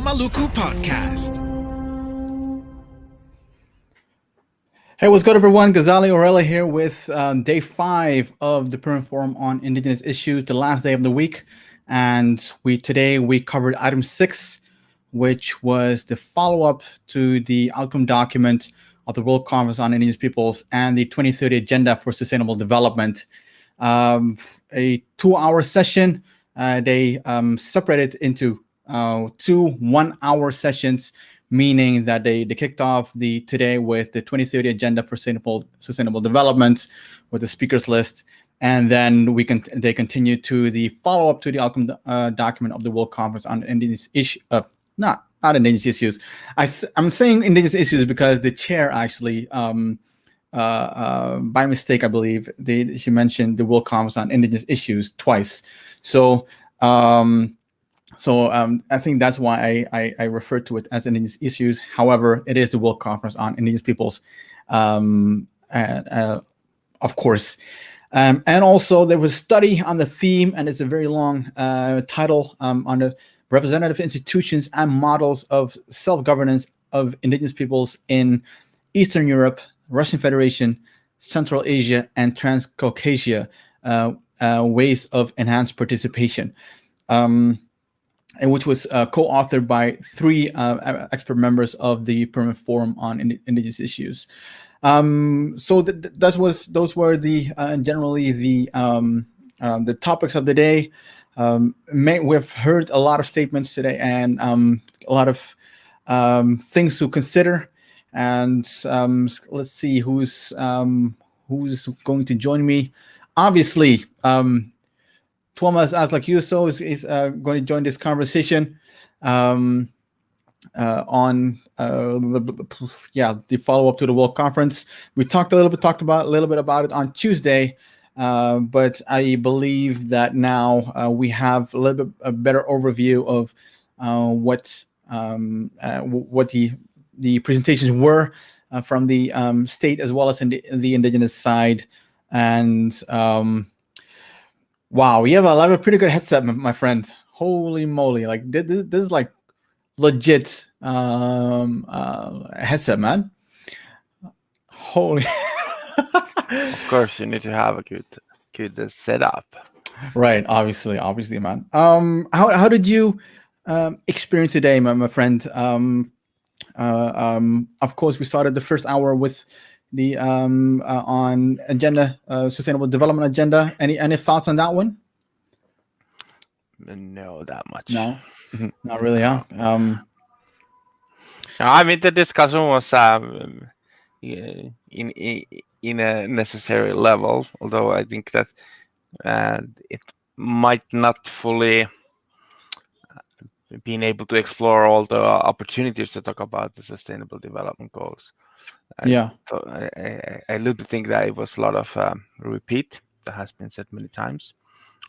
Hello Maluku podcast. Hey, what's good, everyone? Ghazali Orella here with day 5 of the Permanent Forum on Indigenous Issues, the last day of the week. And today we covered item 6, which was the follow-up to the outcome document of the World Conference on Indigenous Peoples and the 2030 Agenda for Sustainable Development. A 2-hour session. They separated into 2 1-hour sessions, meaning that they kicked off today with the 2030 Agenda for Sustainable Development with the speakers list, and then they continue to the follow-up to the outcome document of the World Conference on Indigenous Issues. Not Indigenous Issues. I'm saying Indigenous Issues because the chair actually, by mistake, I believe, she mentioned the World Conference on Indigenous Issues twice. So I think that's why I refer to it as Indigenous Issues. However, it is the World Conference on Indigenous Peoples, of course. And also there was a study on the theme, and it's a very long title on the representative institutions and models of self-governance of Indigenous peoples in Eastern Europe, Russian Federation, Central Asia, and Transcaucasia, ways of enhanced participation. And which was co-authored by 3 expert members of the Permanent Forum on Indigenous Issues. So those were generally the topics of the day. We've heard a lot of statements today and a lot of things to consider. And let's see who's going to join me. Obviously, Thomas Aslak-Yuso is going to join this conversation on the follow-up to the World Conference. We talked a little bit about it on Tuesday, but I believe that now we have a little bit a better overview of what the presentations were from the state as well as in the indigenous side. And wow, you have a pretty good headset, my friend. Holy moly! Like this is like legit headset, man. Holy. Of course, you need to have a good setup. Right, obviously, man. How did you experience today, my friend? Of course, we started the first hour with the on agenda, sustainable development agenda. Any thoughts on that one? No, that much. No, not really. Huh? I mean, the discussion was in a necessary level, although I think that it might not fully being able to explore all the opportunities to talk about the sustainable development goals. I little bit think that it was a lot of repeat that has been said many times,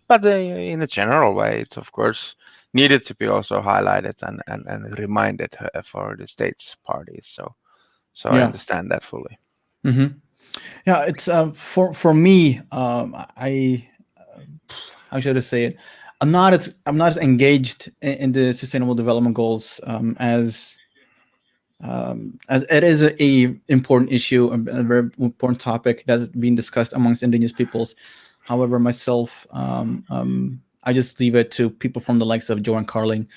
but in a general way, it's of course needed to be also highlighted and reminded for the states parties. So I understand that fully. Mm-hmm. Yeah, it's for me. How should I say it? I'm not as engaged in the sustainable development goals as it is a important issue, a very important topic that's being discussed amongst Indigenous peoples. However, myself, I just leave it to people from the likes of Joanne Carling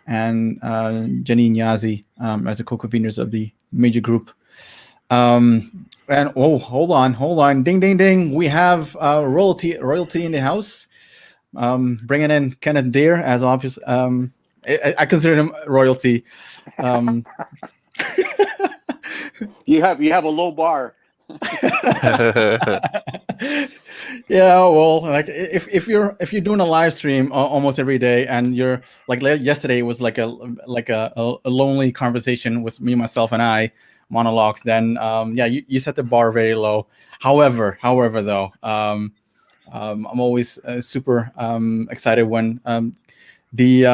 and Janine Yazi as the co-conveners of the major group. And hold on, ding, ding, ding. We have royalty in the house. Bringing in Kenneth Deere as obvious. I consider him royalty. You have a low bar. Yeah, well, like if you're doing a live stream almost every day, and you're like yesterday was like a lonely conversation with me, myself, and I monologue, then you set the bar very low. However though, I'm always super excited when the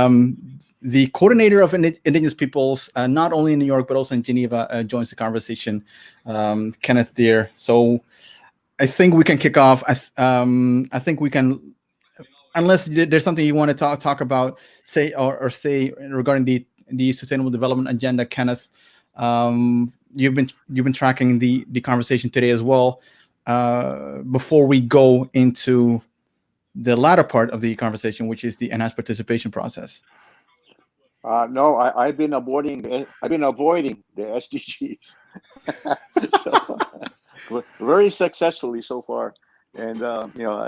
coordinator of Indigenous Peoples, not only in New York but also in Geneva, joins the conversation, Kenneth Deere. So I think we can kick off. I think we can, unless there's something you want to talk about, say regarding the Sustainable Development Agenda, Kenneth. You've been tracking the conversation today as well. Before we go into the latter part of the conversation, which is the enhanced participation process. No, I've been avoiding the SDGs, so, very successfully so far. And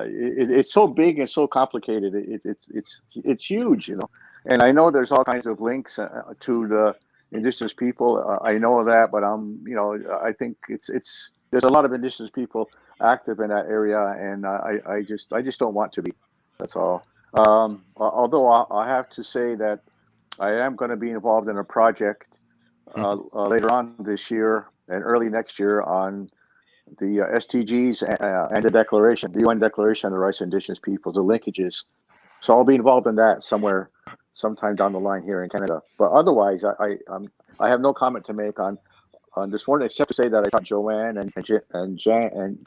it's so big and so complicated. It's huge, And I know there's all kinds of links to the indigenous people. I know that, but I think there's a lot of indigenous people active in that area, and I just don't want to be. That's all. Although I have to say that I am going to be involved in a project later on this year and early next year on the SDGs and the declaration, the UN Declaration on the Rights of Indigenous Peoples, the linkages. So I'll be involved in that sometime down the line here in Canada. But otherwise, I have no comment to make on this one, except to say that I thought Joanne and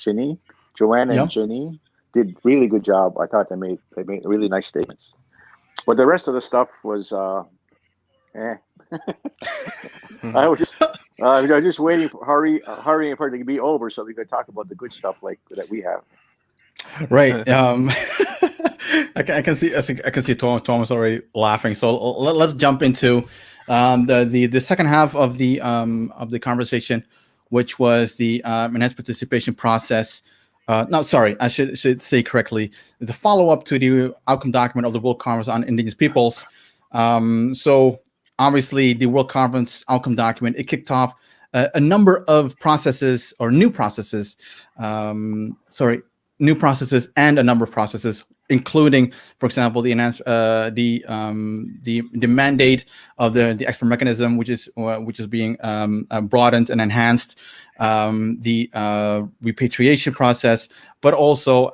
Jenny did really good job. I thought they made really nice statements. But the rest of the stuff was I was just waiting for hurrying for it to be over so we could talk about the good stuff like that we have. Right. I can see Thomas already laughing. So let's jump into the second half of the conversation, which was the enhanced participation process. No, sorry, I should say correctly. The follow-up to the outcome document of the World Conference on Indigenous Peoples. So obviously, the World Conference outcome document, it kicked off a number of processes or new processes. New processes and a number of processes, including, for example, the enhanced the mandate of the expert mechanism, which is being broadened and enhanced, the repatriation process, but also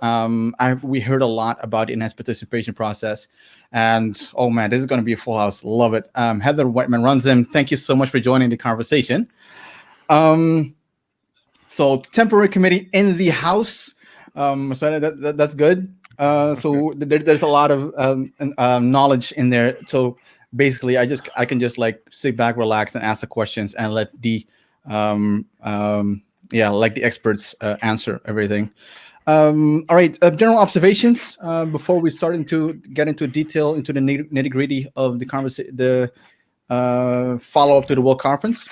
we heard a lot about the enhanced participation process. And oh man, this is going to be a full house. Love it. Heather Whiteman runs them. Thank you so much for joining the conversation. So temporary committee in the House. So that's good. So there's a lot of knowledge in there. So basically, I can just like sit back, relax, and ask the questions and let the experts answer everything. All right, general observations before we start to get into detail into the nitty gritty of the conversation, the follow up to the World Conference.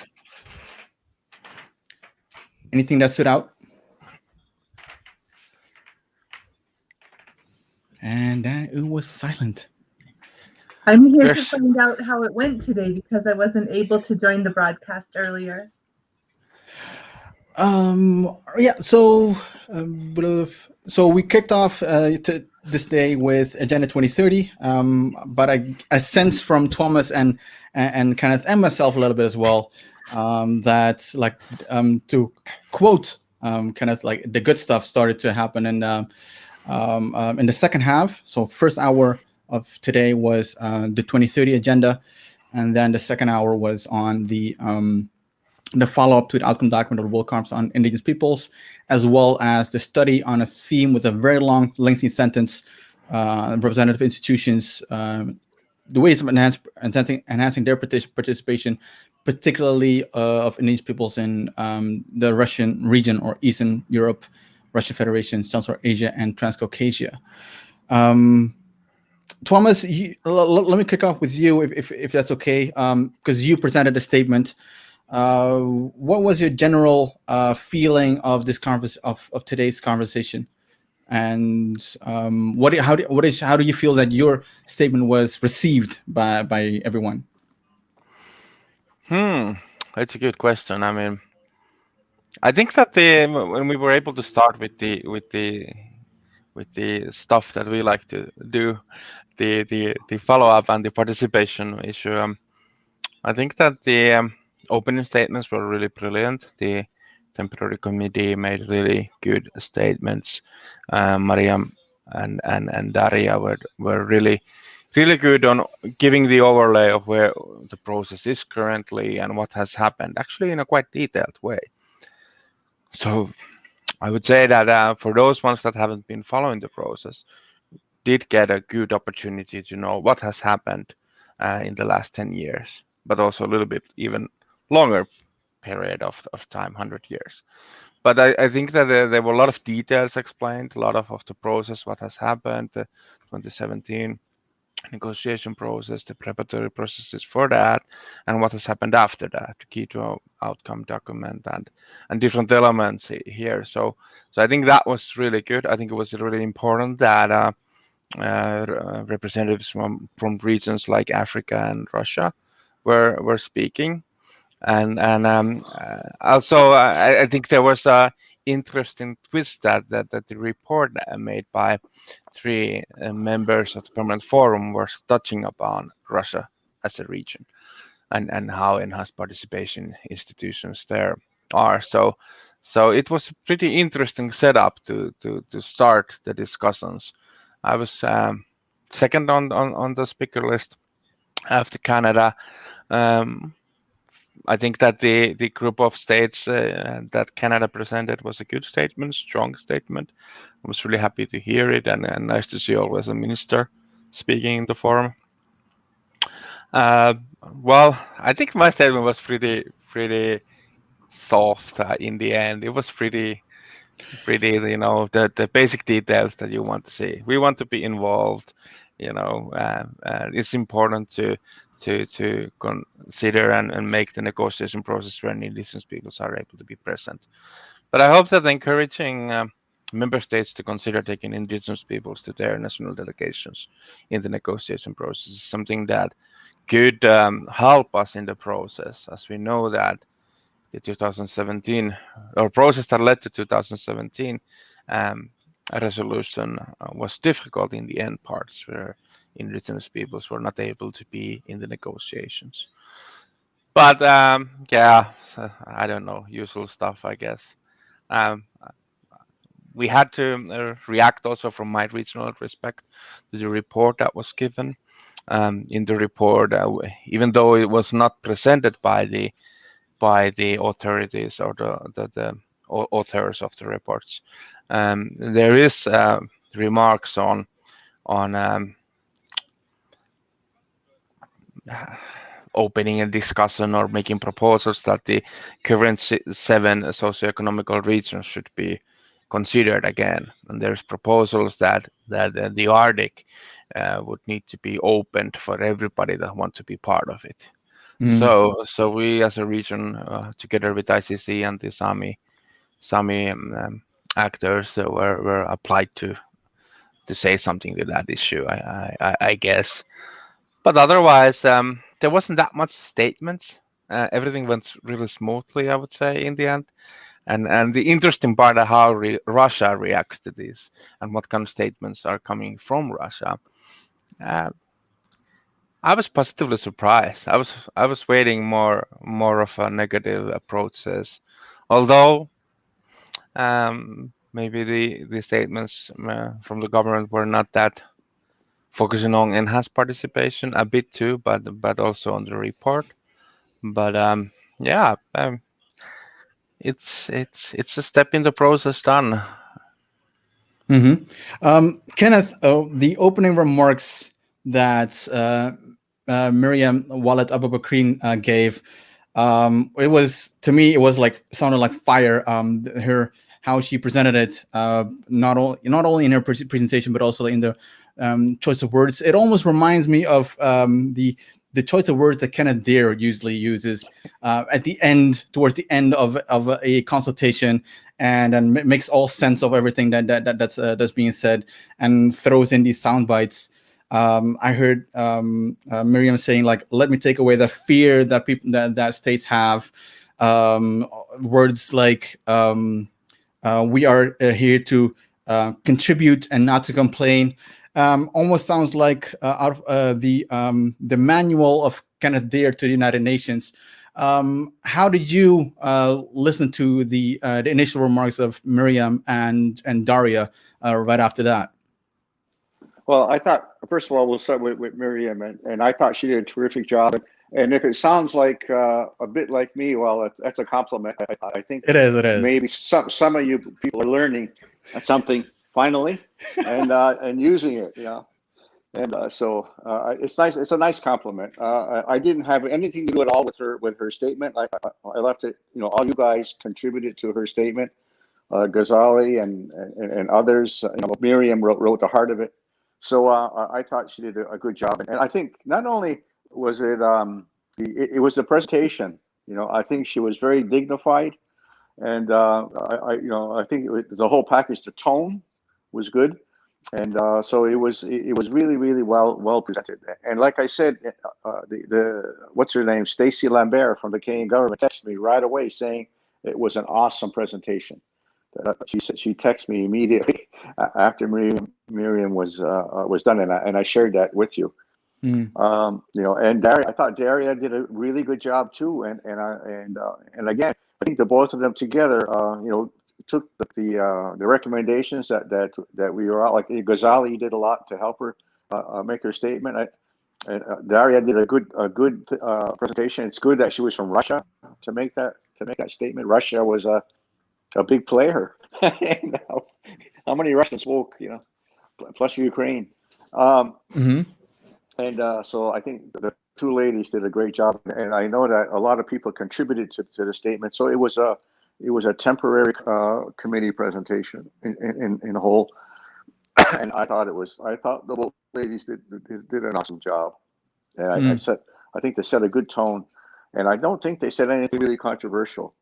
Anything that stood out? And it was silent. I'm here to find out how it went today because I wasn't able to join the broadcast earlier. So we kicked off this day with Agenda 2030, but I sense from Thomas and Kenneth and myself a little bit as well that like to quote Kenneth, like the good stuff started to happen in the second half. So first hour of today was the 2030 agenda, and then the second hour was on the follow-up to the outcome document of the World Conference on Indigenous Peoples, as well as the study on a theme with a very long, lengthy sentence, representative institutions, the ways of enhancing their participation, particularly of Indigenous peoples in the Russian region or Eastern Europe, Russian Federation, Central Asia and Transcaucasia. Thomas, let me kick off with you, if that's okay, because you presented a statement. What was your general feeling of this of today's conversation, and how do you feel that your statement was received by everyone? That's a good question. I mean, I think that when we were able to start with the stuff that we like to do, the follow up and the participation issue, I think that the opening statements were really brilliant. The temporary committee made really good statements. Mariam and Daria were really good on giving the overlay of where the process is currently and what has happened, actually in a quite detailed way. So I would say that for those ones that haven't been following the process, did get a good opportunity to know what has happened in the last 10 years. but also a little bit even longer period of time, 100 years. But I think that there were a lot of details explained, a lot of the process, what has happened, the 2017 negotiation process, the preparatory processes for that, and what has happened after that, the key to outcome document and different elements here. So I think that was really good. I think it was really important that representatives from regions like Africa and Russia were speaking. And also I think there was a interesting twist that the report made by 3 members of the Permanent Forum was touching upon Russia as a region and how enhanced participation institutions there are. So it was a pretty interesting setup to start the discussions. I was second on the speaker list after Canada. I think that the group of states that Canada presented was a good statement, strong statement. I was really happy to hear it, and nice to see always a minister speaking in the forum. Well, I think my statement was pretty soft in the end. It was pretty, the basic details that you want to see. We want to be involved. It's important to consider and make the negotiation process when Indigenous peoples are able to be present. But I hope that encouraging member states to consider taking Indigenous peoples to their national delegations in the negotiation process is something that could help us in the process, as we know that the 2017 or process that led to 2017 a resolution was difficult in the end parts where Indigenous peoples were not able to be in the negotiations. But yeah, I don't know, usual stuff, I guess. We had to react also from my regional respect to the report that was given. In the report, even though it was not presented by the authorities or the authors of the reports, there is remarks on opening a discussion or making proposals that the current 7 socioeconomical regions should be considered again. And there's proposals that the Arctic would need to be opened for everybody that want to be part of it. So we as a region, together with ICC and the Sami actors, were applied to say something to that issue, I guess. But otherwise, there wasn't that much statements. Everything went really smoothly, I would say, in the end. And the interesting part of how Russia reacts to this and what kind of statements are coming from Russia. I was positively surprised. I was waiting more of a negative approaches, although maybe the statements from the government were not that focusing on enhanced participation a bit too, but also on the report. But yeah, it's a step in the process done. Kenneth, the opening remarks that Miriam Wallet Abubakrin gave, it was, to me, it was like, sounded like fire. How she presented it, not only in her presentation but also in the choice of words. It almost reminds me of the choice of words that Kenneth Dare usually uses at the end, towards the end of a consultation, and makes all sense of everything that's being said, and throws in these sound bites. I heard Miriam saying, like, "Let me take away the fear that people that states have." Words like, "We are here to contribute and not to complain." Almost sounds like out of the manual of Kenneth Dare to the United Nations. How did you listen to the initial remarks of Miriam and Daria right after that? Well, I thought, first of all, we'll start with Miriam, and I thought she did a terrific job. And if it sounds like a bit like me, well, that's a compliment. I think it is. Maybe some of you people are learning something finally, and using it. And so it's nice. It's a nice compliment. I didn't have anything to do at all with her statement. I left it. All you guys contributed to her statement. Ghazali and others. Miriam wrote the heart of it. So I thought she did a good job. And I think not only was it it was the presentation. I think she was very dignified, and I think the whole package. The tone was good. And so it was really, really well presented. And like I said, the what's her name, Stacy Lambert from the Canadian government texted me right away saying it was an awesome presentation. She said she texted me immediately after Miriam was done, and I shared that with you. And Daria, I thought Daria did a really good job too. And again, I think the both of them together, took the recommendations that we were out. Like Ghazali did a lot to help her make her statement. Daria did a good presentation. It's good that she was from Russia to make that statement. Russia was a big player. How many Russians spoke? Plus Ukraine. And so I think the two ladies did a great job, and I know that a lot of people contributed to the statement. So it was a temporary committee presentation in whole, and I thought the both ladies did an awesome job, and I think they set a good tone, and I don't think they said anything really controversial,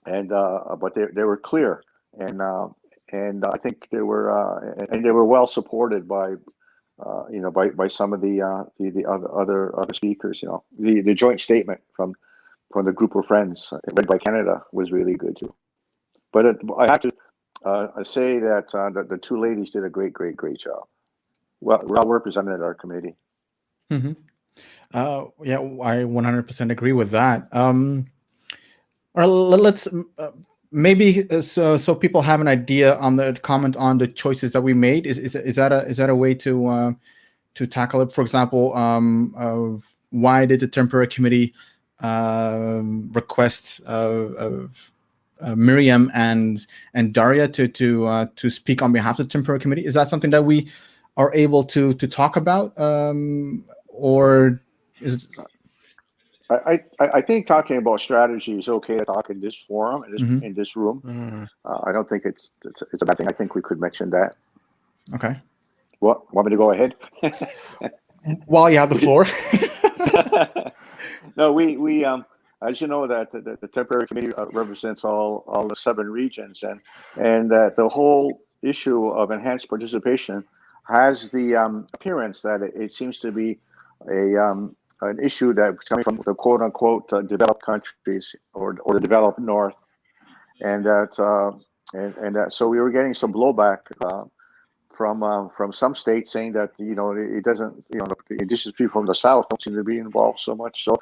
and but they were clear, and I think they were well supported by some of the other speakers. The joint statement from the group of friends read by Canada was really good too. But I have to say that the two ladies did a great job. Well represented our committee. Yeah, I 100% agree with that. Or let's maybe so people have an idea on the comment on the choices that we made. Is that a way to tackle it? For example, why did the temporary committee request of Miriam and Daria to speak on behalf of the temporary committee? Is that something that we are able to talk about, or is it? I think talking about strategy is okay to talk in this forum, in this room. I don't think it's a bad thing. I think we could mention that. Okay. Want me to go ahead? While you have the floor. No, we as you know, that the temporary committee represents all the 7 regions, and that the whole issue of enhanced participation has the appearance that it seems to be an issue that's coming from the quote unquote developed countries or the developed north, and that so we were getting some blowback from some states saying that it doesn't, the indigenous people from the south don't seem to be involved so much. So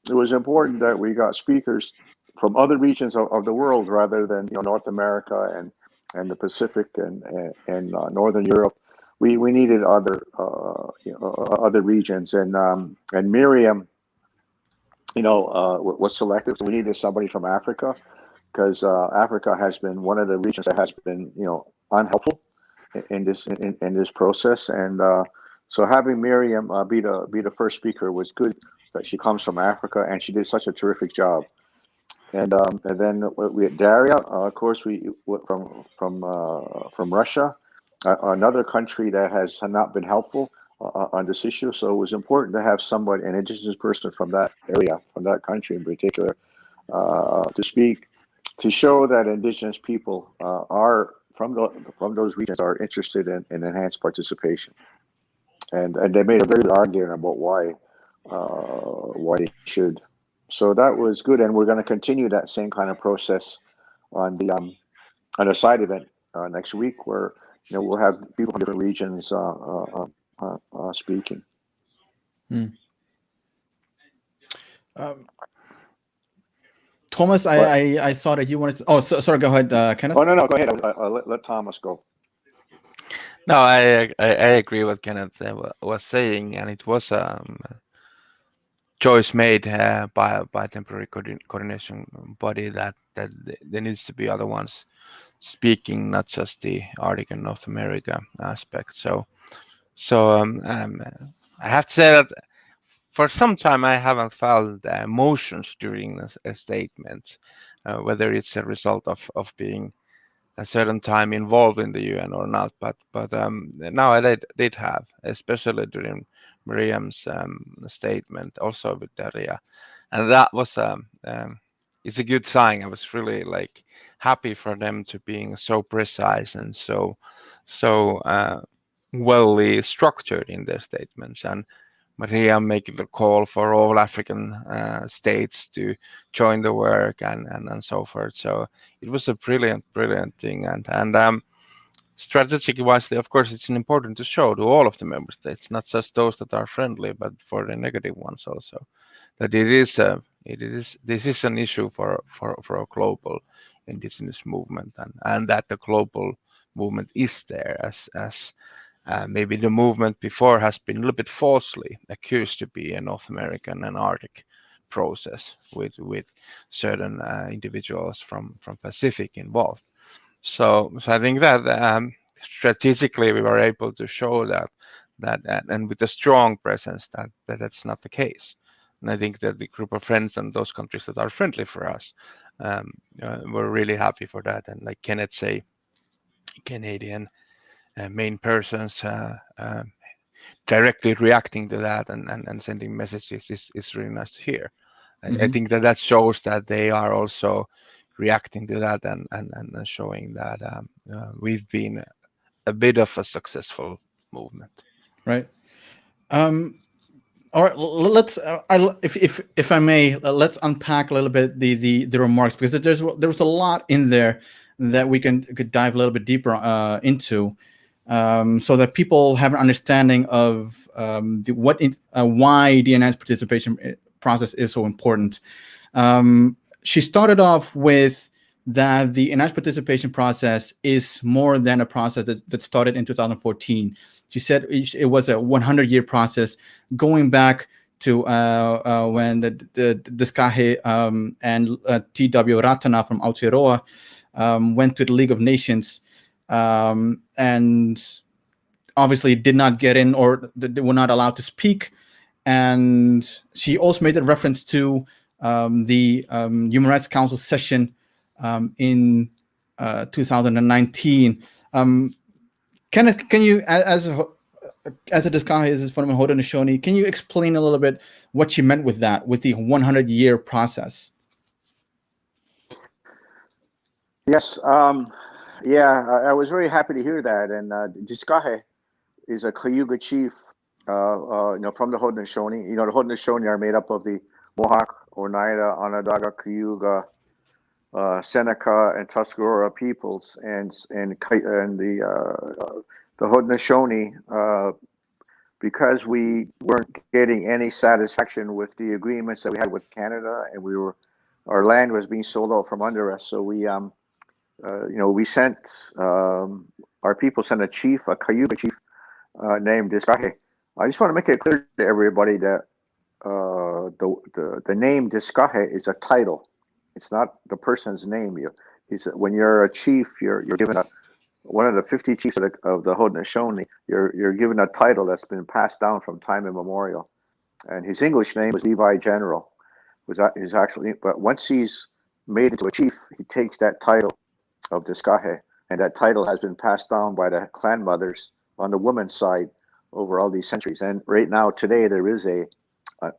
it was important that we got speakers from other regions of the world rather than North America and the Pacific and Northern Europe. We needed other regions, and Miriam was selected. We needed somebody from Africa because Africa has been one of the regions that has been unhelpful in this process, and so having Miriam be the first speaker was good. That she comes from Africa, and she did such a terrific job. And then we had Daria, of course, we from Russia, another country that has not been helpful on this issue. So it was important to have somebody, an indigenous person from that area, from that country in particular, to speak, to show that indigenous people are from those regions are interested in enhanced participation, and they made a very good argument about why they should. So that was good, and we're going to continue that same kind of process on the side event next week, where we'll have people from different regions speaking. Thomas, I saw that you wanted to. Oh, sorry. Go ahead, Kenneth. Oh no, go ahead. I'll let Thomas go. No, I agree with Kenneth was saying, and it was choice made by temporary coordination body that there needs to be other ones speaking, not just the Arctic and North America aspect. So I have to say that for some time I haven't felt the emotions during a statement, whether it's a result of being a certain time involved in the UN or not. But now I did have, especially during Miriam's statement, also with Daria, and that was it's a good sign. I was really like happy for them to being so precise and so well structured in their statements, and Maria making the call for all African states to join the work and so forth. So it was a brilliant thing, and strategically wisely, of course, it's important to show to all of the member states, not just those that are friendly, but for the negative ones also, that this is an issue for a global indigenous movement, and that the global movement is there as maybe the movement before has been a little bit falsely accused to be a North American and Arctic process with certain individuals from Pacific involved. So I think that strategically we were able to show that and with a strong presence that's not the case. And I think that the group of friends and those countries that are friendly for us were really happy for that. And like Kenneth say, Canadian main persons directly reacting to that and sending messages is really nice to hear. I think that shows that they are also reacting to that and showing that we've been a bit of a successful movement. Right. All right. Let's, if I may, let's unpack a little bit the remarks, because there's a lot in there that we could dive a little bit deeper into, so that people have an understanding of why the enhanced participation process is so important. She started off with that the enhanced participation process is more than a process that started in 2014. She said it was a 100-year process going back to when the Descahe and T.W. Ratana from Aotearoa went to the League of Nations, and obviously did not get in, or they were not allowed to speak. And she also made a reference to the Human Rights Council session in 2019. Kenneth, can you, as a Descahe is from Haudenosaunee, can you explain a little bit what she meant with that, with the 100-year process? Yes. Yeah, I was very happy to hear that. And Descahe is a Cayuga chief, from the Haudenosaunee. The Haudenosaunee are made up of the Mohawk, Oneida, Onondaga, Cayuga, Seneca, and Tuscarora peoples, and the Haudenosaunee, because we weren't getting any satisfaction with the agreements that we had with Canada, and our land was being sold out from under us. So we sent our people sent a Cayuga chief named Descahe. I just want to make it clear to everybody that the name Descahe is a title. It's not the person's name. When you're a chief, you're given one of the 50 chiefs of the Haudenosaunee. You're given a title that's been passed down from time immemorial. And his English name was Levi General. But once he's made into a chief, he takes that title of Descahe, and that title has been passed down by the clan mothers on the women's side over all these centuries. And right now, today, there is a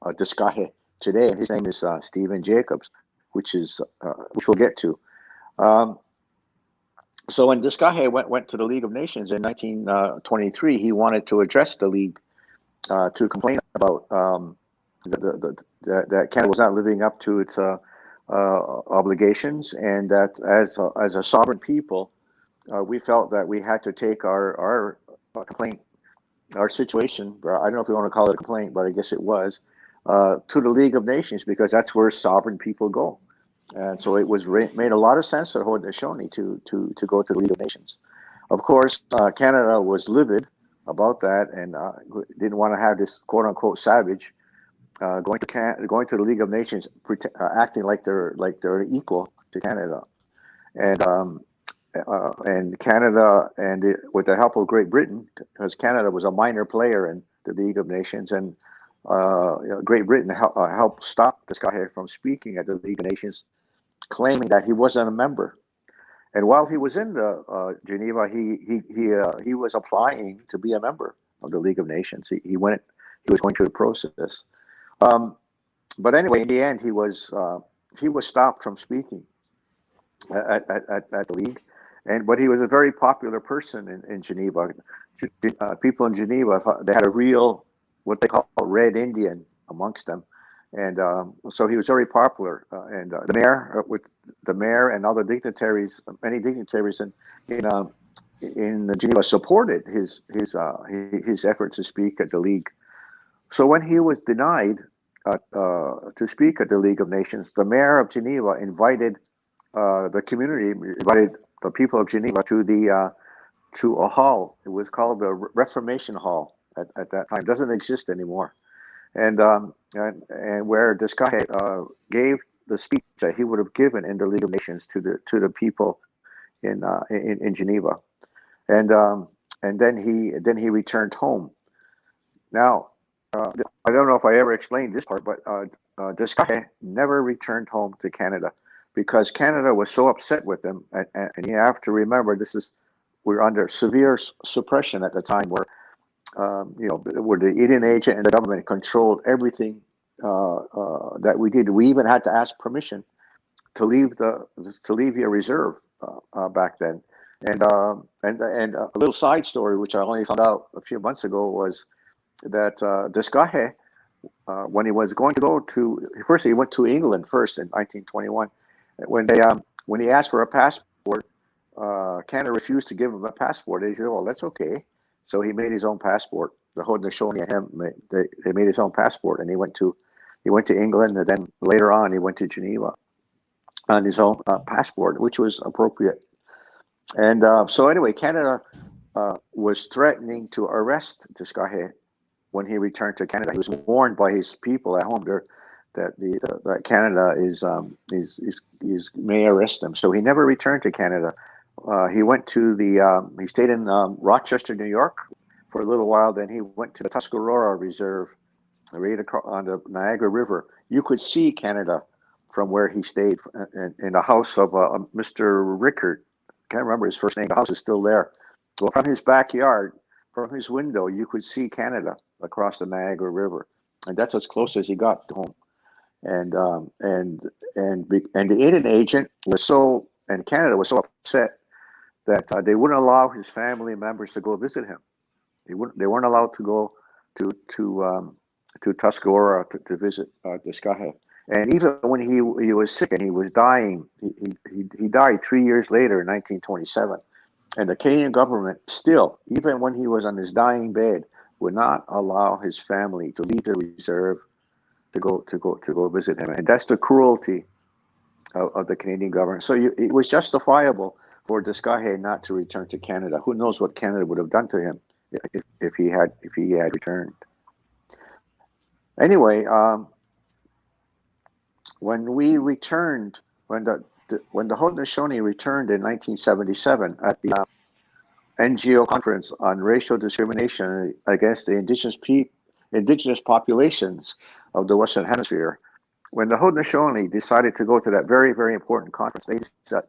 Descahe today, and his name is Stephen Jacobs, which we'll get to. So when Descahe went to the League of Nations in 1923, he wanted to address the League to complain about that Canada was not living up to its obligations, and that as a sovereign people, we felt that we had to take our complaint, our situation, I don't know if we want to call it a complaint, but I guess it was, to the League of Nations, because that's where sovereign people go. And so it was made a lot of sense to Haudenosaunee to go to the League of Nations. Of course, Canada was livid about that and didn't want to have this quote unquote savage going to the League of Nations, acting like they're equal to Canada. And and Canada, and with the help of Great Britain, because Canada was a minor player in the League of Nations, and Great Britain helped stop Descartes from speaking at the League of Nations, claiming that he wasn't a member. And while he was in the Geneva, he was applying to be a member of the League of Nations. He was going through the process. But anyway, in the end, he was stopped from speaking at the League. But he was a very popular person in Geneva. People in Geneva thought they had a real, what they call Red Indian amongst them, and so he was very popular. And the mayor and other dignitaries, many dignitaries in Geneva supported his efforts to speak at the League. So when he was denied to speak at the League of Nations, the mayor of Geneva invited the people of Geneva to a hall. It was called the Reformation Hall at that time. It doesn't exist anymore. And where Descartes gave the speech that he would have given in the League of Nations to the people in Geneva, and then he returned home. Now, I don't know if I ever explained this part, but Descartes never returned home to Canada, because Canada was so upset with him, and you have to remember, we're under severe suppression at the time, where where the Indian agent and the government controlled everything that we did. We even had to ask permission to leave your reserve back then. And a little side story, which I only found out a few months ago, was that Descartes, when he was going to go to, first he went to England first in 1921. When he asked for a passport, Canada refused to give him a passport. And he said, "Well, that's okay." So he made his own passport. The Haudenosaunee and him, they made his own passport, and he went to England, and then later on he went to Geneva on his own passport, which was appropriate. And so anyway, Canada was threatening to arrest Descartes when he returned to Canada. He was warned by his people at home that Canada may arrest him. So he never returned to Canada. He went to he stayed in Rochester, New York for a little while. Then he went to the Tuscarora Reserve, right on the Niagara River. You could see Canada from where he stayed in the house of Mr. Rickard. Can't remember his first name. The house is still there. Well, from his backyard, from his window, you could see Canada across the Niagara River, and that's as close as he got to home. And the Indian agent and Canada was so upset that they wouldn't allow his family members to go visit him. They weren't allowed to go to Tuscarora to visit Descartes. And even when he was sick and he was dying, he died 3 years later in 1927. And the Canadian government still, even when he was on his dying bed, would not allow his family to leave the reserve to go visit him. And that's the cruelty of the Canadian government. So it was justifiable for Descartes not to return to Canada. Who knows what Canada would have done to him if he had returned. Anyway, when the Haudenosaunee returned in 1977 at the NGO conference on racial discrimination against the indigenous populations of the Western Hemisphere, when the Haudenosaunee decided to go to that very, very important conference, they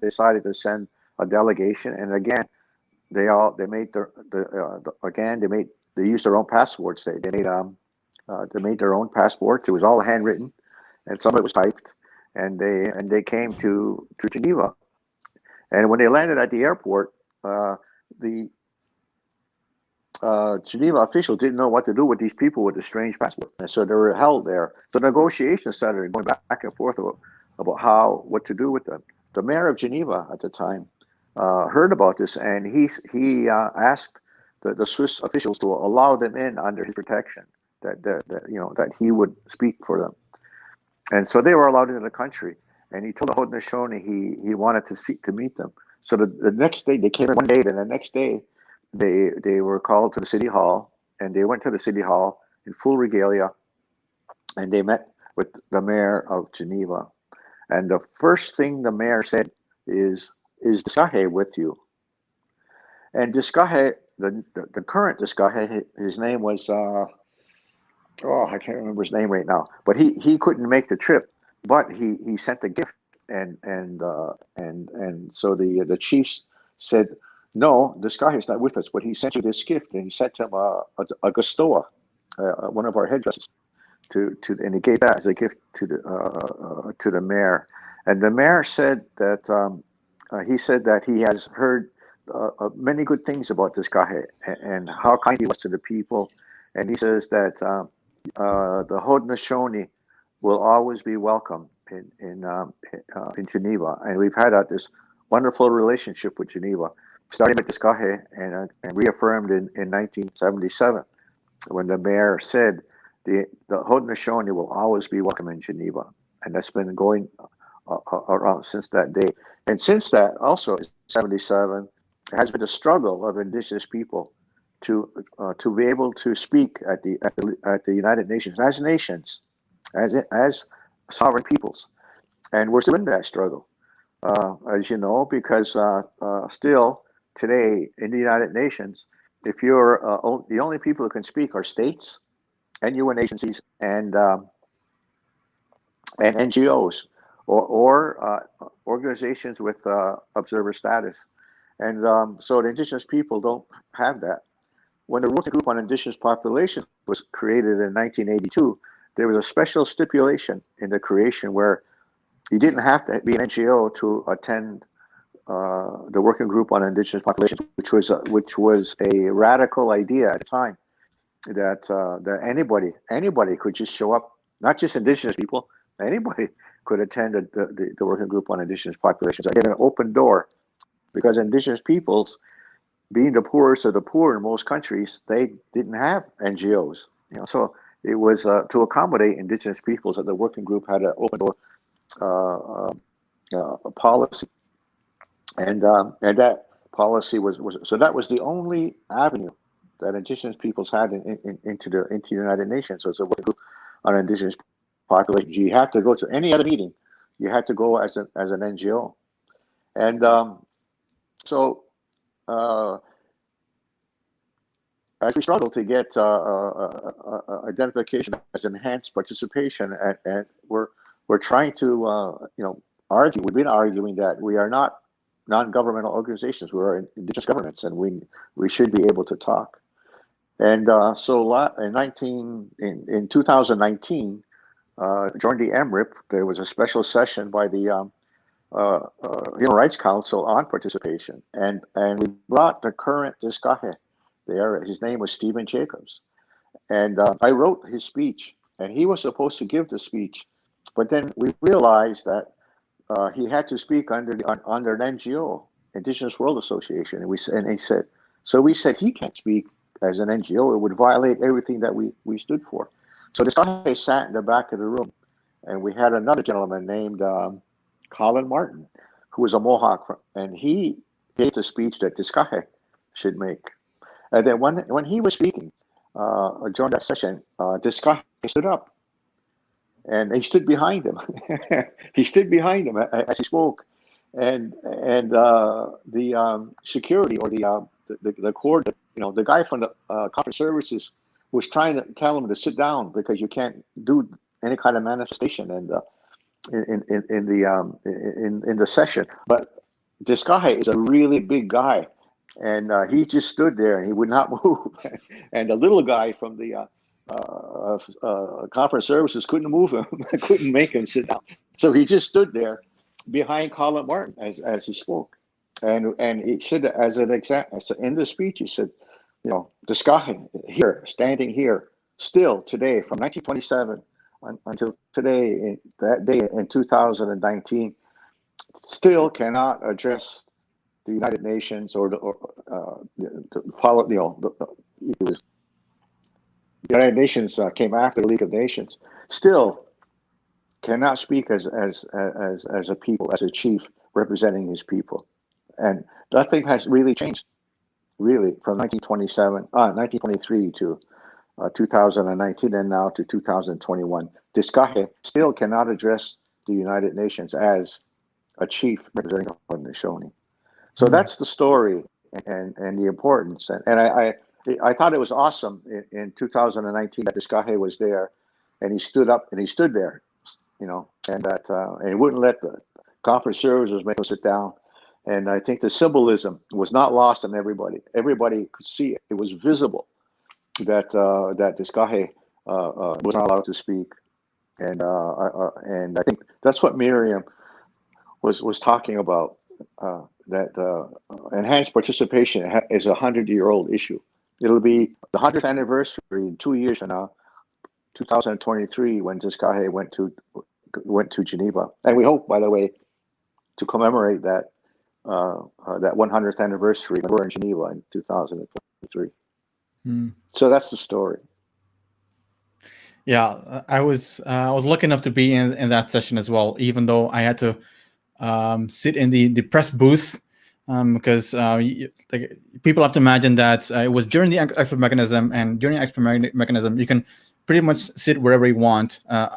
decided to send a delegation, and again, they used their own passports. They made their own passports. It was all handwritten, and some of it was typed. And they came to Geneva, and when they landed at the airport, the Geneva officials didn't know what to do with these people with the strange passport, and so they were held there. So negotiations started going back and forth about what to do with them. The mayor of Geneva at the time heard about this, and he asked the Swiss officials to allow them in under his protection, that he would speak for them. And so they were allowed into the country, and he told the Haudenosaunee he wanted to meet them. So the next day, they came in one day, and the next day they were called to the city hall, and they went to the city hall in full regalia, and they met with the mayor of Geneva. And the first thing the mayor said is Descartes with you? And Discahe, the current Discahe, his name was I can't remember his name right now, but he couldn't make the trip, but he sent a gift, and so the chiefs said, no, Discahe is not with us, but he sent you this gift, and he sent him a gastoa, one of our headdresses, and he gave that as a gift to the mayor, and the mayor said that he has heard many good things about Discahe and how kind he was to the people, and he says that the Haudenosaunee will always be welcome in Geneva, and we've had this wonderful relationship with Geneva, starting with Discahe and reaffirmed in 1977, when the mayor said the Haudenosaunee will always be welcome in Geneva, and that's been going around since that day. And since that, also in 77, has been a struggle of Indigenous people to be able to speak at the United Nations as nations, as sovereign peoples, and we're still in that struggle, as you know, because still today in the United Nations, if you're the only people who can speak are states and UN agencies and NGOs or organizations with observer status, and so the Indigenous people don't have that. When the Working Group on Indigenous Populations was created in 1982, there was a special stipulation in the creation where you didn't have to be an NGO to attend the Working Group on Indigenous Populations, which was a radical idea at the time, that anybody could just show up, not just Indigenous people, anybody could attend the Working Group on Indigenous Populations. I get an open door, because Indigenous peoples, being the poorest of the poor in most countries, they didn't have NGOs. So it was to accommodate Indigenous peoples that the Working Group had an open door policy, and that policy was so that was the only avenue that Indigenous peoples had into the United Nations. So it's a Working Group on Indigenous Populations. You had to go to any other meeting, you had to go as an NGO, and so. As we struggle to get identification as enhanced participation, and we're trying to argue. We've been arguing that we are not non-governmental organizations. We are Indigenous governments, and we should be able to talk. And so in 2019, during the MRIP, there was a special session by the Human Rights Council on participation, and we brought the current Discahe there. His name was Stephen Jacobs, and I wrote his speech, and he was supposed to give the speech, but then we realized that he had to speak under an NGO, Indigenous World Association, and we said he can't speak as an NGO. It would violate everything that we stood for. So this guy sat in the back of the room, and we had another gentleman named Colin Martin, who was a Mohawk, and he gave the speech that Discahe should make. And then when he was speaking during that session, Discahe stood up, and he stood behind him. He stood behind him as he spoke, and the security, or the court, the guy from the conference services was trying to tell him to sit down, because you can't do any kind of manifestation in the session. But Discahe is a really big guy, and he just stood there and he would not move. And the little guy from the conference services couldn't move him, couldn't make him sit down. So he just stood there behind Colin Martin as he spoke. And he said, as an example, in the speech, he said, Discahe here, standing here, still today, from 1927 until today, that day in 2019, still cannot address the United Nations or follow. The United Nations came after the League of Nations. Still cannot speak as a people, as a chief representing his people, and nothing has really changed. Really, from 1923 to 2019, and now to 2021, Discahe still cannot address the United Nations as a chief representing the Haudenosaunee. So that's the story, and the importance. And I thought it was awesome in 2019 that this guy was there, and he stood up and he stood there, you know, and that and he wouldn't let the conference services make him sit down. And I think the symbolism was not lost on everybody. Everybody could see it. It was visible that that this guy was not allowed to speak. And I think that's what Miriam was talking about. That enhanced participation is a 100-year-old issue. It'll be the 100th anniversary in 2 years from now, 2023, when this guy went to Geneva, and we hope, by the way, to commemorate that that 100th anniversary when we're in Geneva in 2023. So that's the story. Yeah, I was lucky enough to be in that session as well, even though I had to sit in the press booth because like, people have to imagine that it was during the expert mechanism, and during the expert mechanism you can pretty much sit wherever you want, but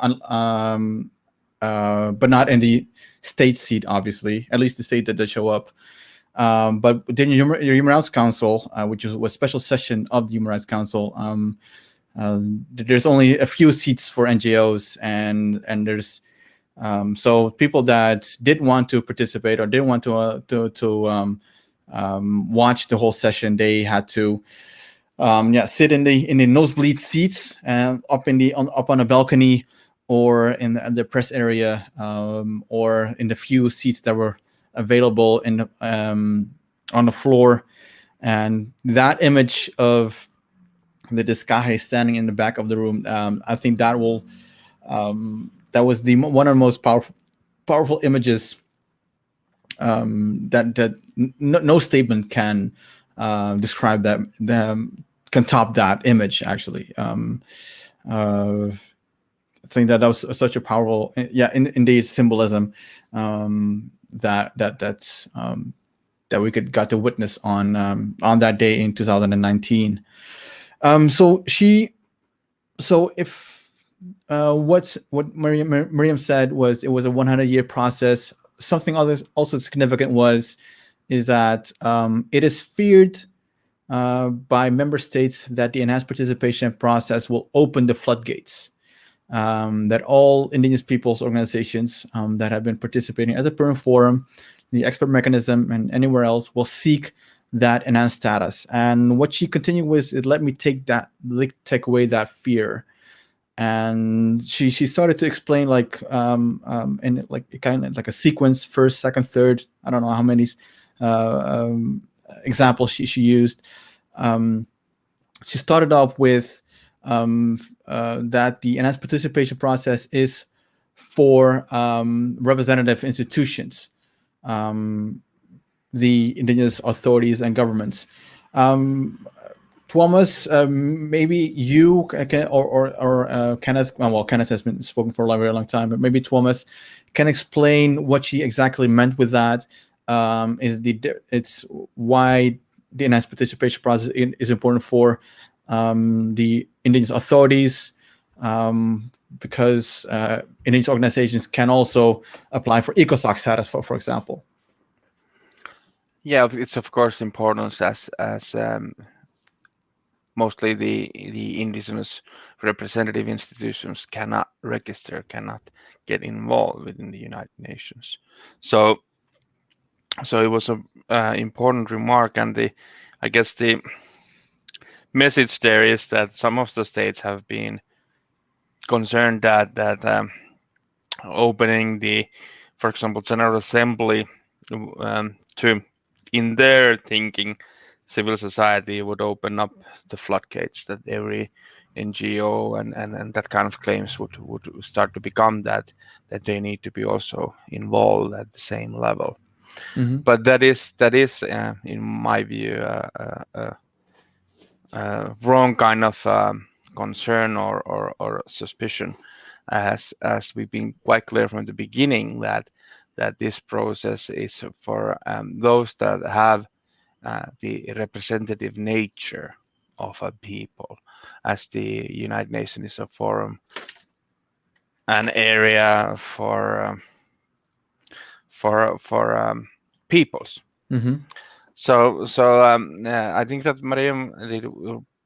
not in the state seat, obviously, at least the state that they show up. But then your Human Rights Council, which was a special session of the Human Rights Council, there's only a few seats for NGOs, and there's so people that did want to participate or didn't want to watch the whole session, they had to sit in the nosebleed seats and up on a balcony, or in the press area, or in the few seats that were available on the floor. And that image of the Discaje standing in the back of the room, I think that will that was one of the most powerful images that no statement can describe, that can top that image, actually. I think that was such a powerful, indeed, symbolism that we got to witness on that day in 2019. What Miriam said was it was a 100-year process. Something also significant is that it is feared by member states that the enhanced participation process will open the floodgates. That all Indigenous peoples organizations that have been participating at the Permanent Forum, the expert mechanism, and anywhere else will seek that enhanced status. And what she continued with is, let me take away that fear. And she started to explain, like in like kind of like a sequence, first, second, third. I don't know how many examples she used. She started off with that the enhanced participation process is for representative institutions, the indigenous authorities and governments. Thomas, maybe you can, or Kenneth. Well, Kenneth has been spoken for a very long time, but maybe Thomas can explain what she exactly meant with that. It's why the enhanced participation process is important for the indigenous authorities, because indigenous organizations can also apply for ECOSOC status, for example. Yeah, it's of course important as mostly the indigenous representative institutions cannot register, cannot get involved within the United Nations. So it was a important remark, and I guess the message there is that some of the states have been concerned that opening for example, General Assembly to, in their thinking, civil society would open up the floodgates, that every NGO and that kind of claims would start to become that they need to be also involved at the same level. Mm-hmm. But that is in my view wrong kind of concern or suspicion, as we've been quite clear from the beginning that this process is for those that have the representative nature of a people, as the United Nations is a forum, an area for peoples. Mm-hmm. So I think that Mariam did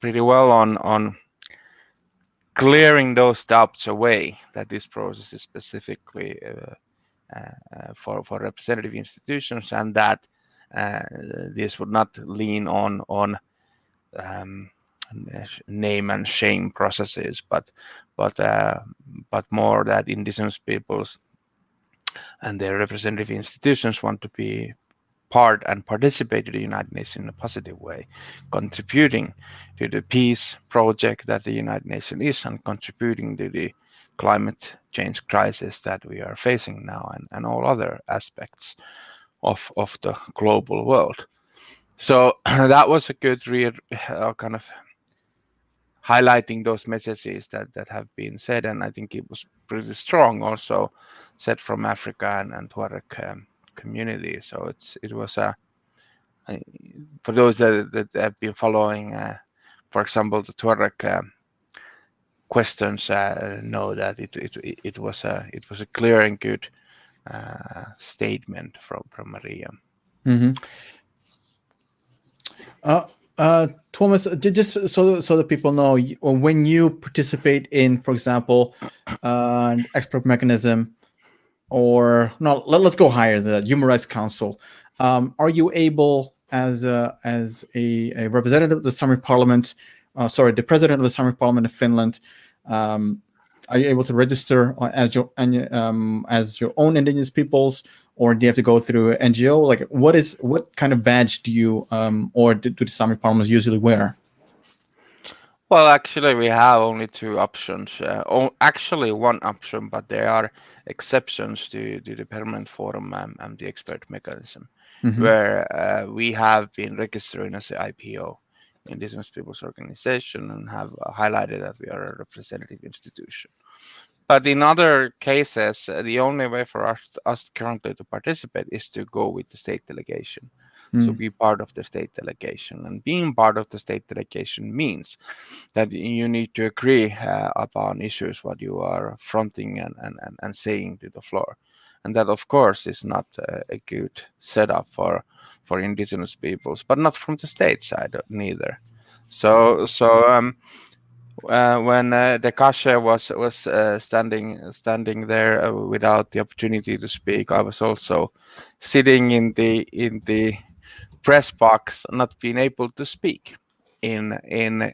pretty well on clearing those doubts away that this process is specifically for representative institutions, and that this would not lean on name and shame processes, but more that indigenous peoples and their representative institutions want to be part and participate in the United Nations in a positive way, contributing to the peace project that the United Nations is, and contributing to the climate change crisis that we are facing now, and all other aspects of the global world. So that was a good kind of highlighting those messages that have been said, and I think it was pretty strong also said from Africa and Tuareg community. So it was for those that have been following, for example, the Tuareg questions, know that it was a clear and good statement from Maria. Mm-hmm. Thomas, just so that people know, when you participate in, for example, an expert mechanism, or no, let's go higher than that, Human Rights Council, are you able, as a representative of the Sami Parliament, the president of the Sami Parliament of Finland, are you able to register as your own indigenous peoples, or do you have to go through an NGO? Like, what kind of badge do you or do the Sami parliaments usually wear? Well, actually, we have only two options. Actually, one option, but there are exceptions to the permanent forum and the expert mechanism, where we have been registering as an IPO, Indigenous Peoples Organization, and have highlighted that we are a representative institution. But in other cases, the only way for us currently to participate is to go with the state delegation. So be part of the state delegation. And being part of the state delegation means that you need to agree upon issues what you are fronting and saying to the floor. And that, of course, is not a good setup for indigenous peoples, but not from the state side neither. So when the Kashe was standing there without the opportunity to speak, I was also sitting in the press box, not being able to speak in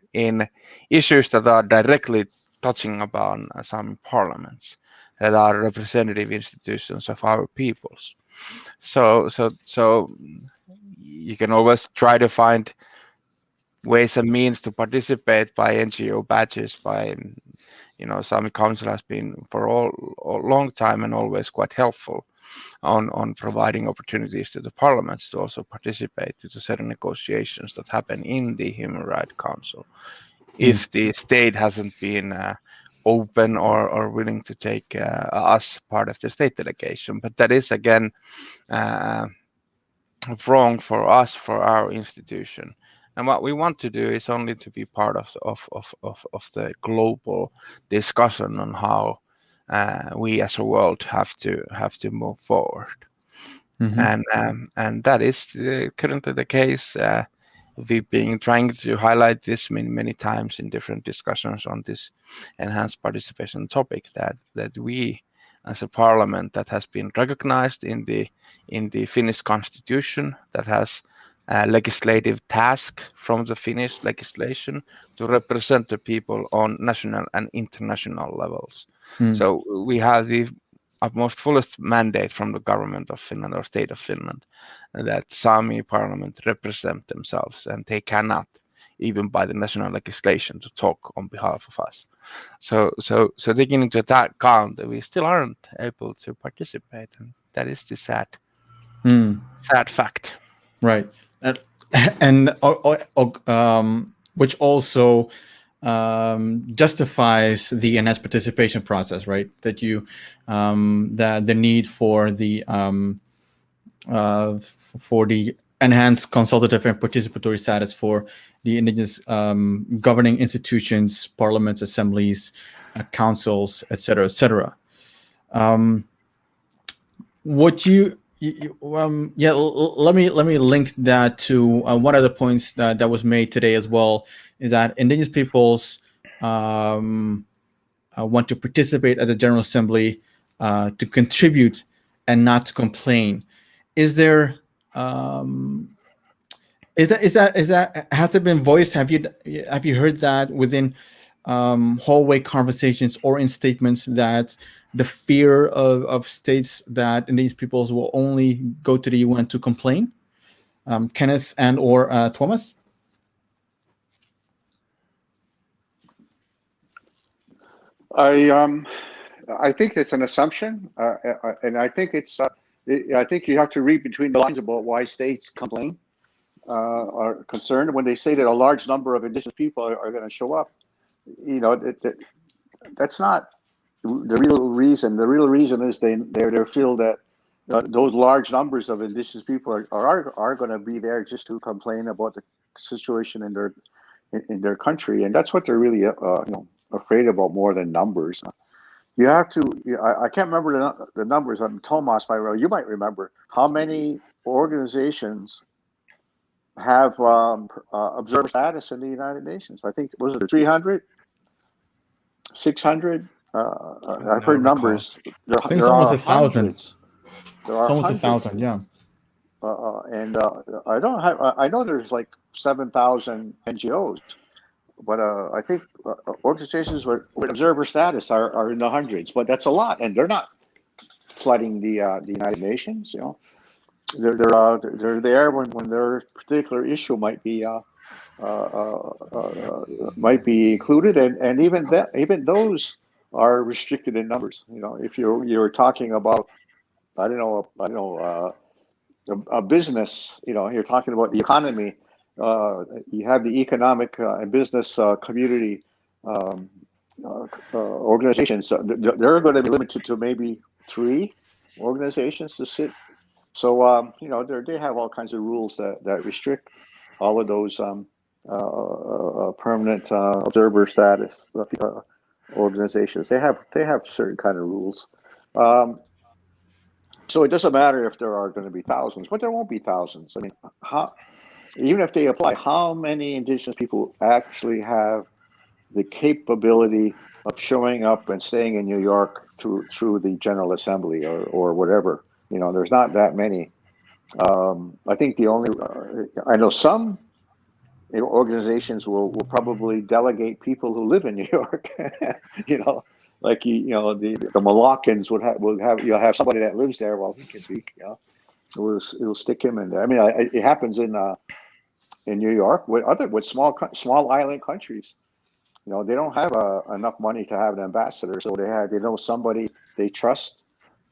issues that are directly touching upon some parliaments that are representative institutions of our peoples. So you can always try to find ways and means to participate by NGO badges, by Sami Council has been for a long time and always quite helpful on providing opportunities to the parliaments to also participate to certain negotiations that happen in the Human Rights Council. If the state hasn't been open or willing to take us part of the state delegation, but that is again wrong for us, for our institution. And what we want to do is only to be part of the global discussion on how we as a world have to move forward. And that is currently the case. We've been trying to highlight this many times in different discussions on this enhanced participation topic, that we as a parliament that has been recognized in the Finnish constitution, that has a legislative task from the Finnish legislation to represent the people on national and international levels. So we have the utmost fullest mandate from the government of Finland or state of Finland that Sami parliament represent themselves, and they cannot, even by the national legislation, to talk on behalf of us. So taking into that account, we still aren't able to participate, and that is the sad fact. Right, and which also justifies the enhanced participation process, right? That you the need for the enhanced consultative and participatory status for the indigenous governing institutions, parliaments, assemblies, councils, etc., etc. What you Let me link that to one of the points that was made today as well, is that Indigenous peoples want to participate at the General Assembly to contribute and not to complain. Is there is that has it been voiced? Have you heard that within hallway conversations or in statements, that the fear of states that Indigenous peoples will only go to the UN to complain? Kenneth and or Thomas? I think it's an assumption, and I think it's. I think you have to read between the lines about why states complain, are concerned when they say that a large number of Indigenous people are going to show up. You know, that's not the real reason. The real reason is they feel that those large numbers of Indigenous people are going to be there just to complain about the situation in their country, and that's what they're really afraid about more than numbers. You have to. I can't remember the numbers. Thomas, you might remember how many organizations have observer status in the United Nations. I think, was it 300, 600? I've heard numbers. I think it's almost 1,000. There are almost 1,000, yeah. I know there's like 7,000 NGOs, but I think organizations with observer status are in the hundreds. But that's a lot, and they're not flooding the United Nations. You know, they're there when their particular issue might be included, and even those are restricted in numbers. You know, if you're talking about a business, you know, you're talking about the economy. You have the economic and business community organizations. They're going to be limited to maybe 3 organizations to sit. So you know, they have all kinds of rules that restrict all of those permanent observer status organizations. They have certain kind of rules. So it doesn't matter if there are going to be thousands, but there won't be thousands. I mean, even if they apply, how many Indigenous people actually have the capability of showing up and staying in New York through the General Assembly or whatever? You know, there's not that many. I think the only I know some organizations will probably delegate people who live in New York. You know, like the Moluccans you'll have somebody that lives there. Well, he can speak. You know, it'll stick him in there. I mean, it happens in New York with small island countries. You know, they don't have enough money to have an ambassador, so they know somebody they trust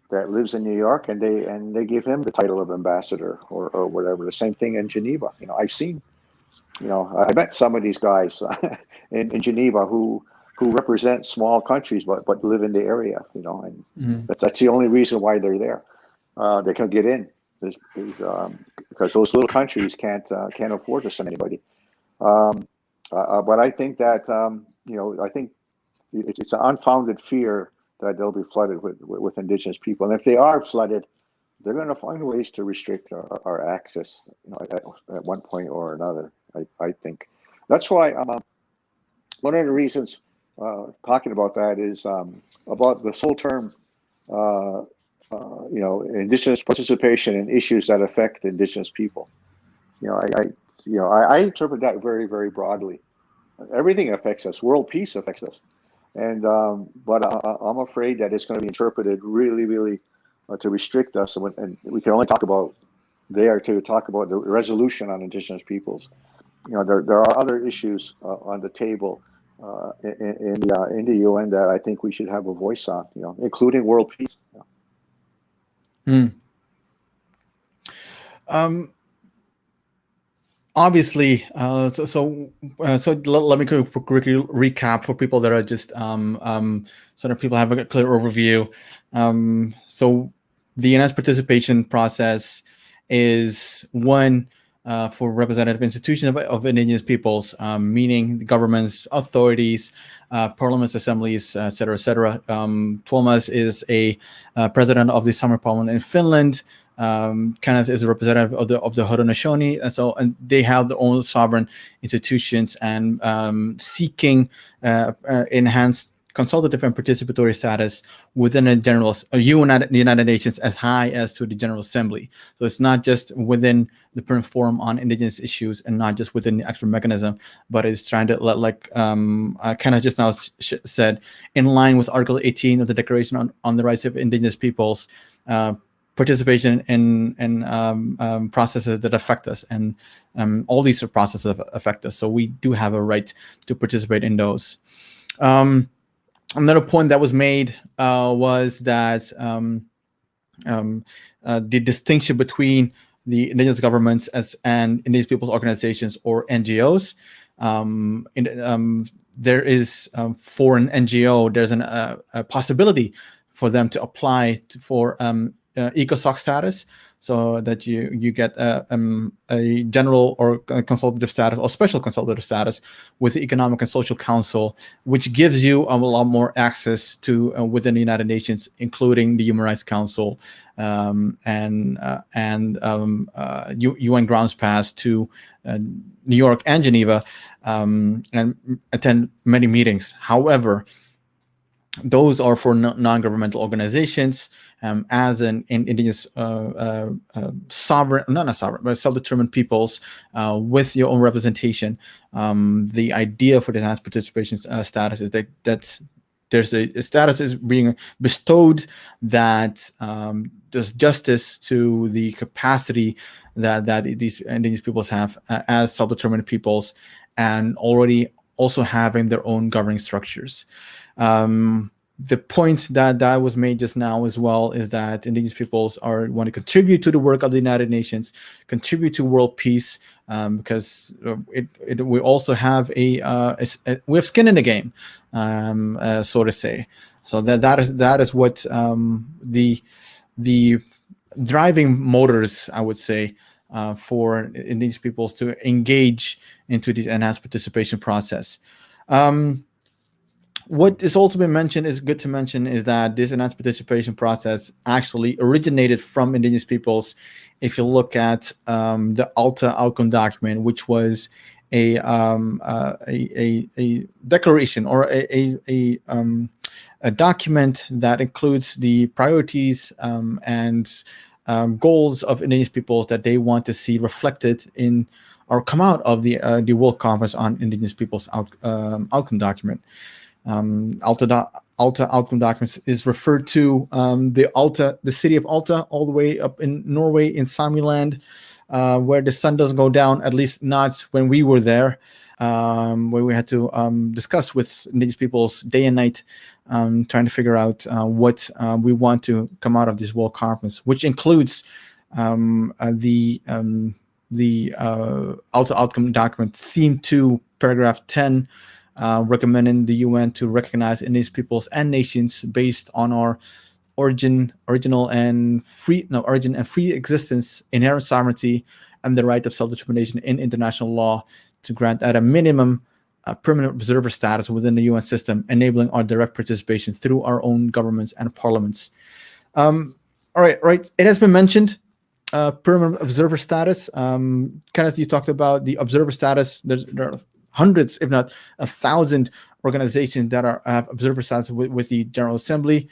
that lives in New York, and they give him the title of ambassador or whatever. The same thing in Geneva. You know, I've seen. You know, I met some of these guys in Geneva who represent small countries but live in the area. You know, and that's the only reason why they're there. They can get in because those little countries can't afford to send anybody. But I think that I think it's an unfounded fear that they'll be flooded with Indigenous people, and if they are flooded, they're going to find ways to restrict our access. You know, at one point or another. I think that's why one of the reasons talking about that is about this whole term. Indigenous participation in issues that affect Indigenous people. You know, I interpret that very, very broadly. Everything affects us. World peace affects us, and but I'm afraid that it's going to be interpreted really, really to restrict us, and we can only talk about the resolution on Indigenous peoples. You know, there are other issues on the table in the UN that I think we should have a voice on. You know, including world peace. You know. Obviously, so let me quickly recap for people that are just so that people have a clear overview. So the UN's participation process is one for representative institutions of Indigenous peoples, meaning the governments, authorities, parliaments, assemblies, etc., etc. Tuomas is a president of the Summer Parliament in Finland. Kenneth is a representative of the Haudenosaunee, and they have their own sovereign institutions and seeking enhanced consultative and participatory status within the United Nations as high as to the General Assembly. So it's not just within the Permanent Forum on Indigenous Issues and not just within the expert mechanism, but it's trying to like Kenneth just now said, in line with Article 18 of the Declaration on the Rights of Indigenous Peoples, participation in processes that affect us, and all these processes affect us. So we do have a right to participate in those. Another point that was made was that the distinction between the indigenous governments and indigenous peoples organizations, or NGOs. There is for an NGO, there's a possibility for them to apply for ECOSOC status, so that you get a general or consultative status or special consultative status with the Economic and Social Council, which gives you a lot more access to within the United Nations, including the Human Rights Council and UN grounds pass to New York and Geneva, and attend many meetings. However, those are for non-governmental organizations, as an indigenous sovereign, not sovereign, but self-determined peoples with your own representation. The idea for the enhanced participation status is that there's a status is being bestowed that does justice to the capacity that these indigenous peoples have as self-determined peoples, and already also having their own governing structures. The point that was made just now as well is that indigenous peoples want to contribute to the work of the United Nations, contribute to world peace, because we also have we have skin in the game, so to say. So that is what the driving motors, I would say, for indigenous peoples to engage into the enhanced participation process. What is also been mentioned, is good to mention, is that this enhanced participation process actually originated from indigenous peoples. If you look at the ALTA outcome document, which was a declaration or a document that includes the priorities and goals of indigenous peoples that they want to see reflected in or come out of the World Conference on Indigenous Peoples outcome document. ALTA outcome documents is referred to the city of Alta, all the way up in Norway in Samiland, where the sun doesn't go down, at least not when we were there, where we had to discuss with indigenous peoples day and night, trying to figure out what we want to come out of this World Conference, which includes the ALTA outcome document theme 2, paragraph 10, recommending the UN to recognize indigenous peoples and nations based on our origin and free existence, inherent sovereignty, and the right of self-determination in international law, to grant at a minimum permanent observer status within the UN system, enabling our direct participation through our own governments and parliaments. All right. It has been mentioned, permanent observer status. Kenneth, you talked about the observer status. There are hundreds, if not 1,000, organizations that have observer status with the General Assembly.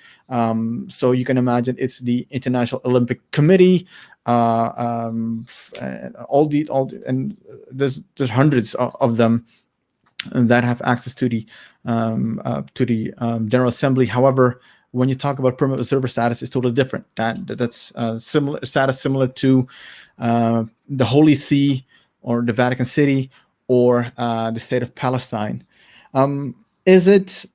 So you can imagine it's the International Olympic Committee, and there's hundreds of them that have access to the General Assembly. However, when you talk about permanent observer status, it's totally different. That's similar status, similar to the Holy See or the Vatican City, or the state of Palestine. Is it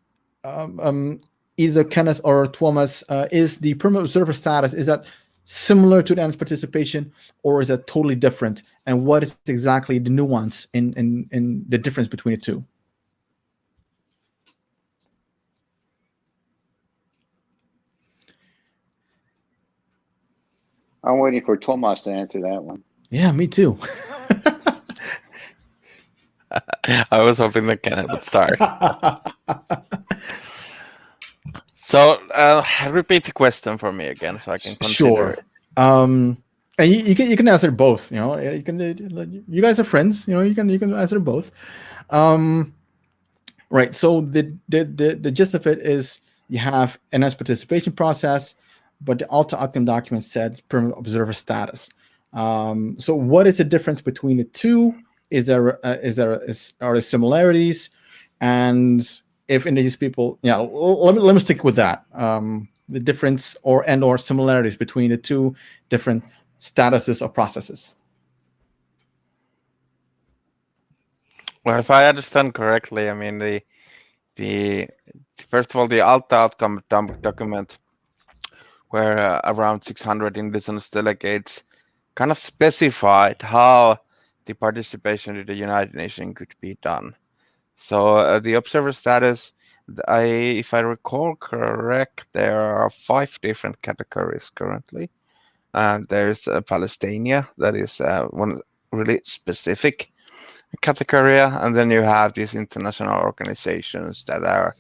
either Kenneth or Thomas? Is the permanent observer status, is that similar to the enhanced participation, or is that totally different? And what is exactly the nuance in the difference between the two? I'm waiting for Thomas to answer that one. Yeah, me too. I was hoping that Kenneth would start. So repeat the question for me again, so I can consider. Sure. And you can answer both. You guys are friends. You can answer both. Right. So the gist of it is you have a nice participation process, but the Alta outcome document said permanent observer status. So what is the difference between the two? Are there similarities? And if Indigenous people, let me stick with that. The difference or similarities between the two different statuses or processes. Well, if I understand correctly, I mean the first of all, the Alta outcome document, where around 600 indigenous delegates kind of specified how the participation in the United Nations could be done. So the observer status, if I recall correct, there are 5 different categories currently. There's Palestine, that is one really specific category, and then you have these international organizations that are,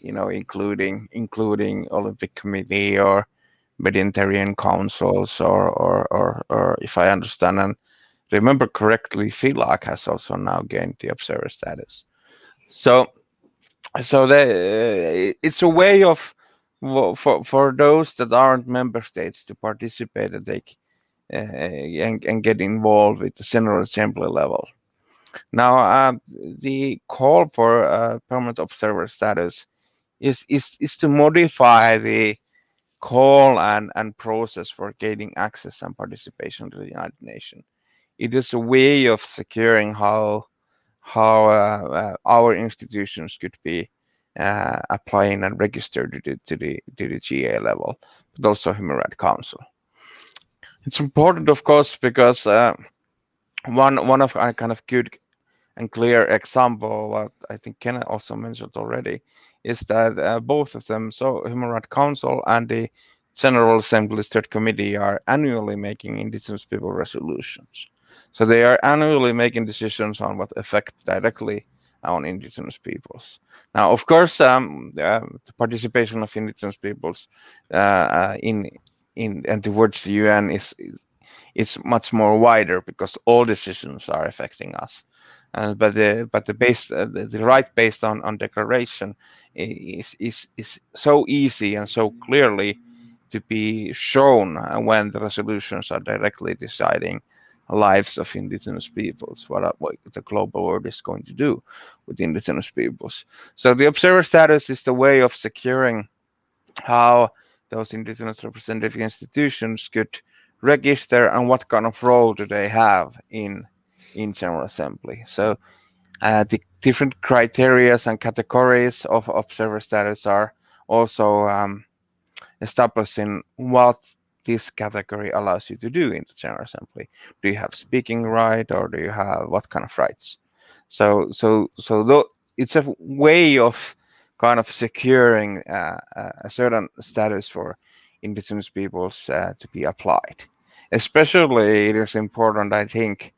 including Olympic Committee or Mediterranean councils, or if I understand and remember correctly, FILAC has also now gained the observer status. So it's a way of for those that aren't member states to participate, that they and get involved with the General Assembly level. Now, the call for permanent observer status is to modify the call and process for gaining access and participation to the United Nations. It is a way of securing how our institutions could be applying and registered to the GA level, but also Human Rights Council. It's important, of course, because one of our kind of good and clear example, what I think Ken also mentioned already, is that both of them, so Human Rights Council and the General Assembly's Third Committee, are annually making Indigenous people resolutions. So they are annually making decisions on what affect directly on Indigenous peoples. Now, of course, the participation of Indigenous peoples in and towards the UN is much more wider, because all decisions are affecting us. But the right based on declaration is so easy and so clearly to be shown when the resolutions are directly deciding lives of Indigenous peoples, what the global world is going to do with Indigenous peoples. So the observer status is the way of securing how those Indigenous representative institutions could register and what kind of role do they have in General Assembly. So the different criteria and categories of observer status are also establishing what this category allows you to do in the General Assembly. Do you have speaking right, or do you have what kind of rights? So it's a way of kind of securing a certain status for Indigenous peoples to be applied. Especially, it is important, I think,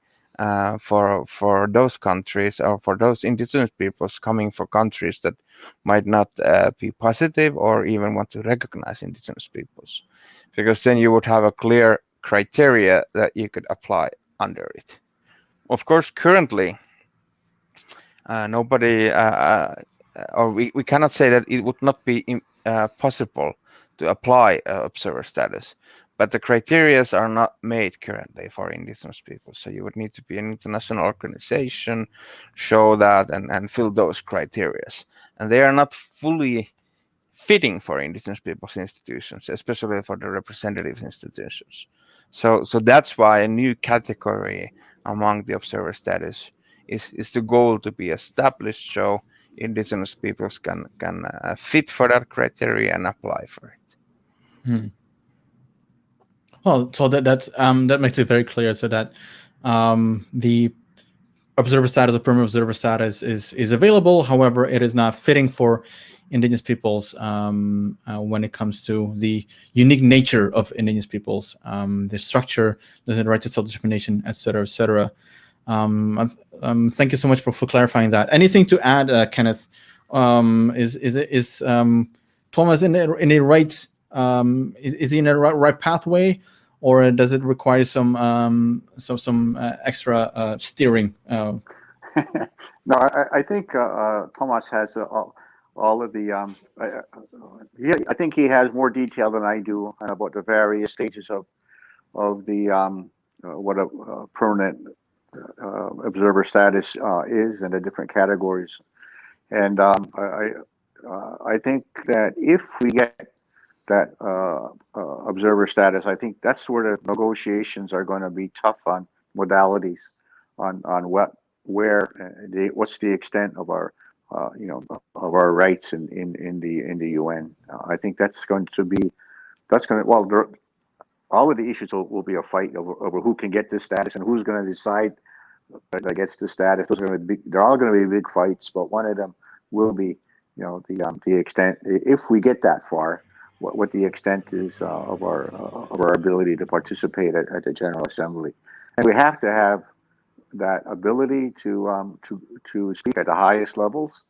for those countries, or for those Indigenous peoples coming from countries that might not be positive or even want to recognize Indigenous peoples, because then you would have a clear criteria that you could apply under it. Of course, currently, nobody, or we cannot say that it would not be possible to apply observer status, but the criteria are not made currently for Indigenous people. So you would need to be an international organization, show that, and fill those criteria. And they are not fully fitting for Indigenous people's institutions, especially for the representative institutions. So that's why a new category among the observer status is the goal to be established, so Indigenous peoples can fit for that criteria and apply for it. Well, so that makes it very clear, so that the observer status, the permanent observer status, is available. However, it is not fitting for Indigenous peoples when it comes to the unique nature of Indigenous peoples, the structure, the right to self-determination, et cetera, et cetera. Thank you so much for clarifying that. Anything to add, Kenneth? Is Thomas in a right? Is he in a right pathway, or does it require some extra steering? No, I think Thomas has all of the. I think he has more detail than I do about the various stages of the what a permanent observer status is, and the different categories. And I think that if we get that observer status, I think that's where the negotiations are going to be tough on modalities, on what's the extent of our of our rights in the UN. I think that's going to all of the issues will be a fight over who can get this status and who's going to decide that gets the status. They're all going to be big fights, but one of them will be, the extent, if we get that far, what the extent is of our ability to participate at the General Assembly. And we have to have that ability to speak at the highest levels,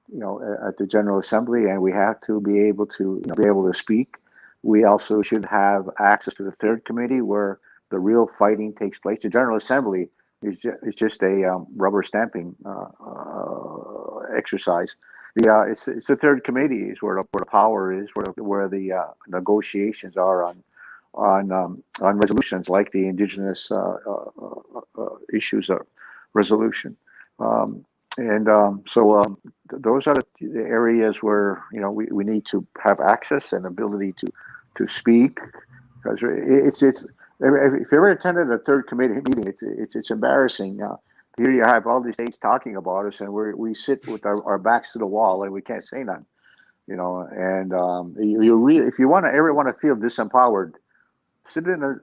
at the General Assembly, and we have to be able to speak. We also should have access to the third committee where the real fighting takes place. The General Assembly is just a rubber stamping exercise. It's the third committee is where the power is, where the negotiations are on resolutions like the Indigenous issues resolution. So those are the areas where we need to have access and ability to speak, because it's if you ever attended a third committee meeting, it's embarrassing. Here you have all these states talking about us, and we sit with our backs to the wall and we can't say nothing. And you really, if you ever want to feel disempowered, sit in a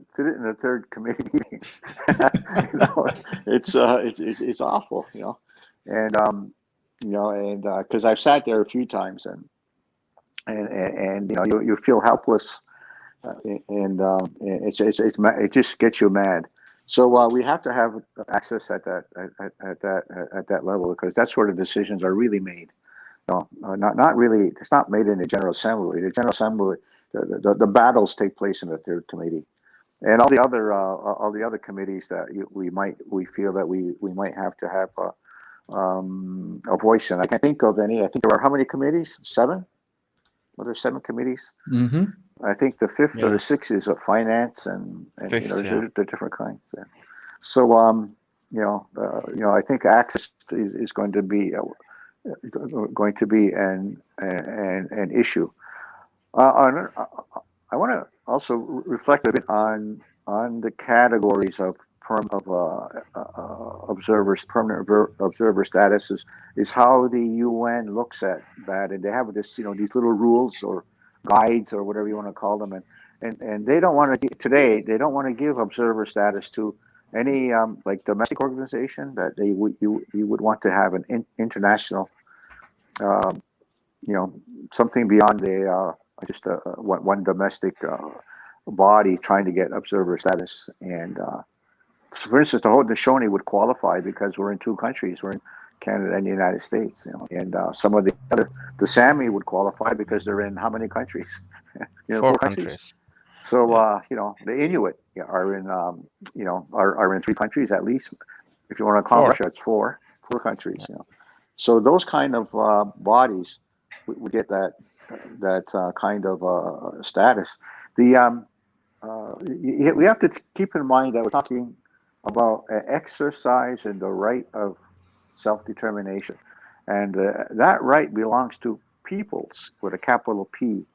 third committee meeting. It's awful, and and because I've sat there a few times, and you feel helpless, and it just gets you mad. So we have to have access at that level, because that's where the decisions are really made. Not really. It's not made in the General Assembly. The General Assembly, the battles take place in the third committee, and all the other committees that we feel that we might have to have a voice in. I can't think of any. I think there are how many committees? 7? Well, there's 7 committees. Mm-hmm. I think the 5th or the 6th is of finance, and they're different kinds. Yeah. So I think access is going to be an issue. I want to also reflect a bit on the categories of observers, permanent observer status is how the UN looks at that, and they have this these little rules or guides or whatever you want to call them, and they don't want to they don't want to give observer status to any like domestic organization that you would want to have an international something beyond just one domestic body trying to get observer status. And so for instance, the Haudenosaunee would qualify because we're in 2 countries. We're in Canada and the United States, and some of the Sami would qualify because they're in how many countries? 4 countries. So the Inuit are in are in 3 countries at least. If you want to call Russia, it's 4 countries. So those kind of bodies would get that kind of status. We have to keep in mind that we're talking about exercise and the right of self-determination, and that right belongs to peoples with a capital P,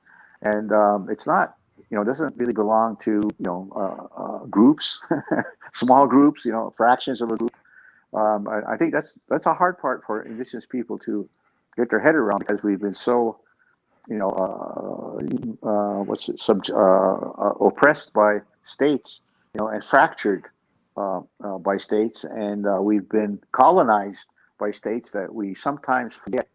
and it's not doesn't really belong to groups, small groups, fractions of a group. I think that's a hard part for Indigenous people to get their head around, because we've been so oppressed by states, and fractured by states, and we've been colonized by states that we sometimes forget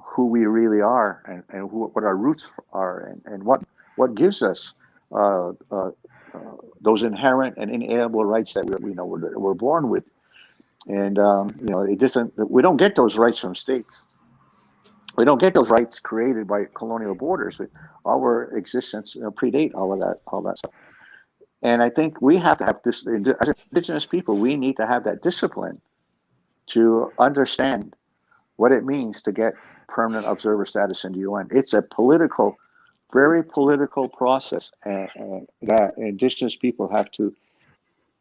who we really are, and what our roots are, and what gives us those inherent and inalienable rights that we're born with. And it doesn't. We don't get those rights from states. We don't get those rights created by colonial borders. Our existence predate all that stuff. And I think we have to have this, as Indigenous people, we need to have that discipline to understand what it means to get permanent observer status in the UN. It's a political, very political process that Indigenous people have to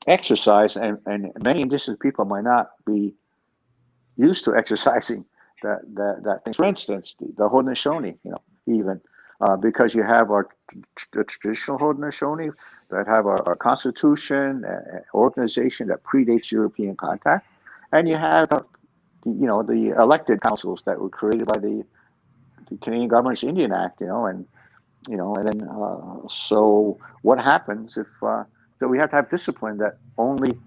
exercise, and many Indigenous people might not be used to exercising that thing. For instance, the Haudenosaunee, even because you have the traditional Haudenosaunee that have our constitution, organization that predates European contact, and you have the elected councils that were created by the Canadian government's Indian Act, and then so what happens if so we have to have discipline that only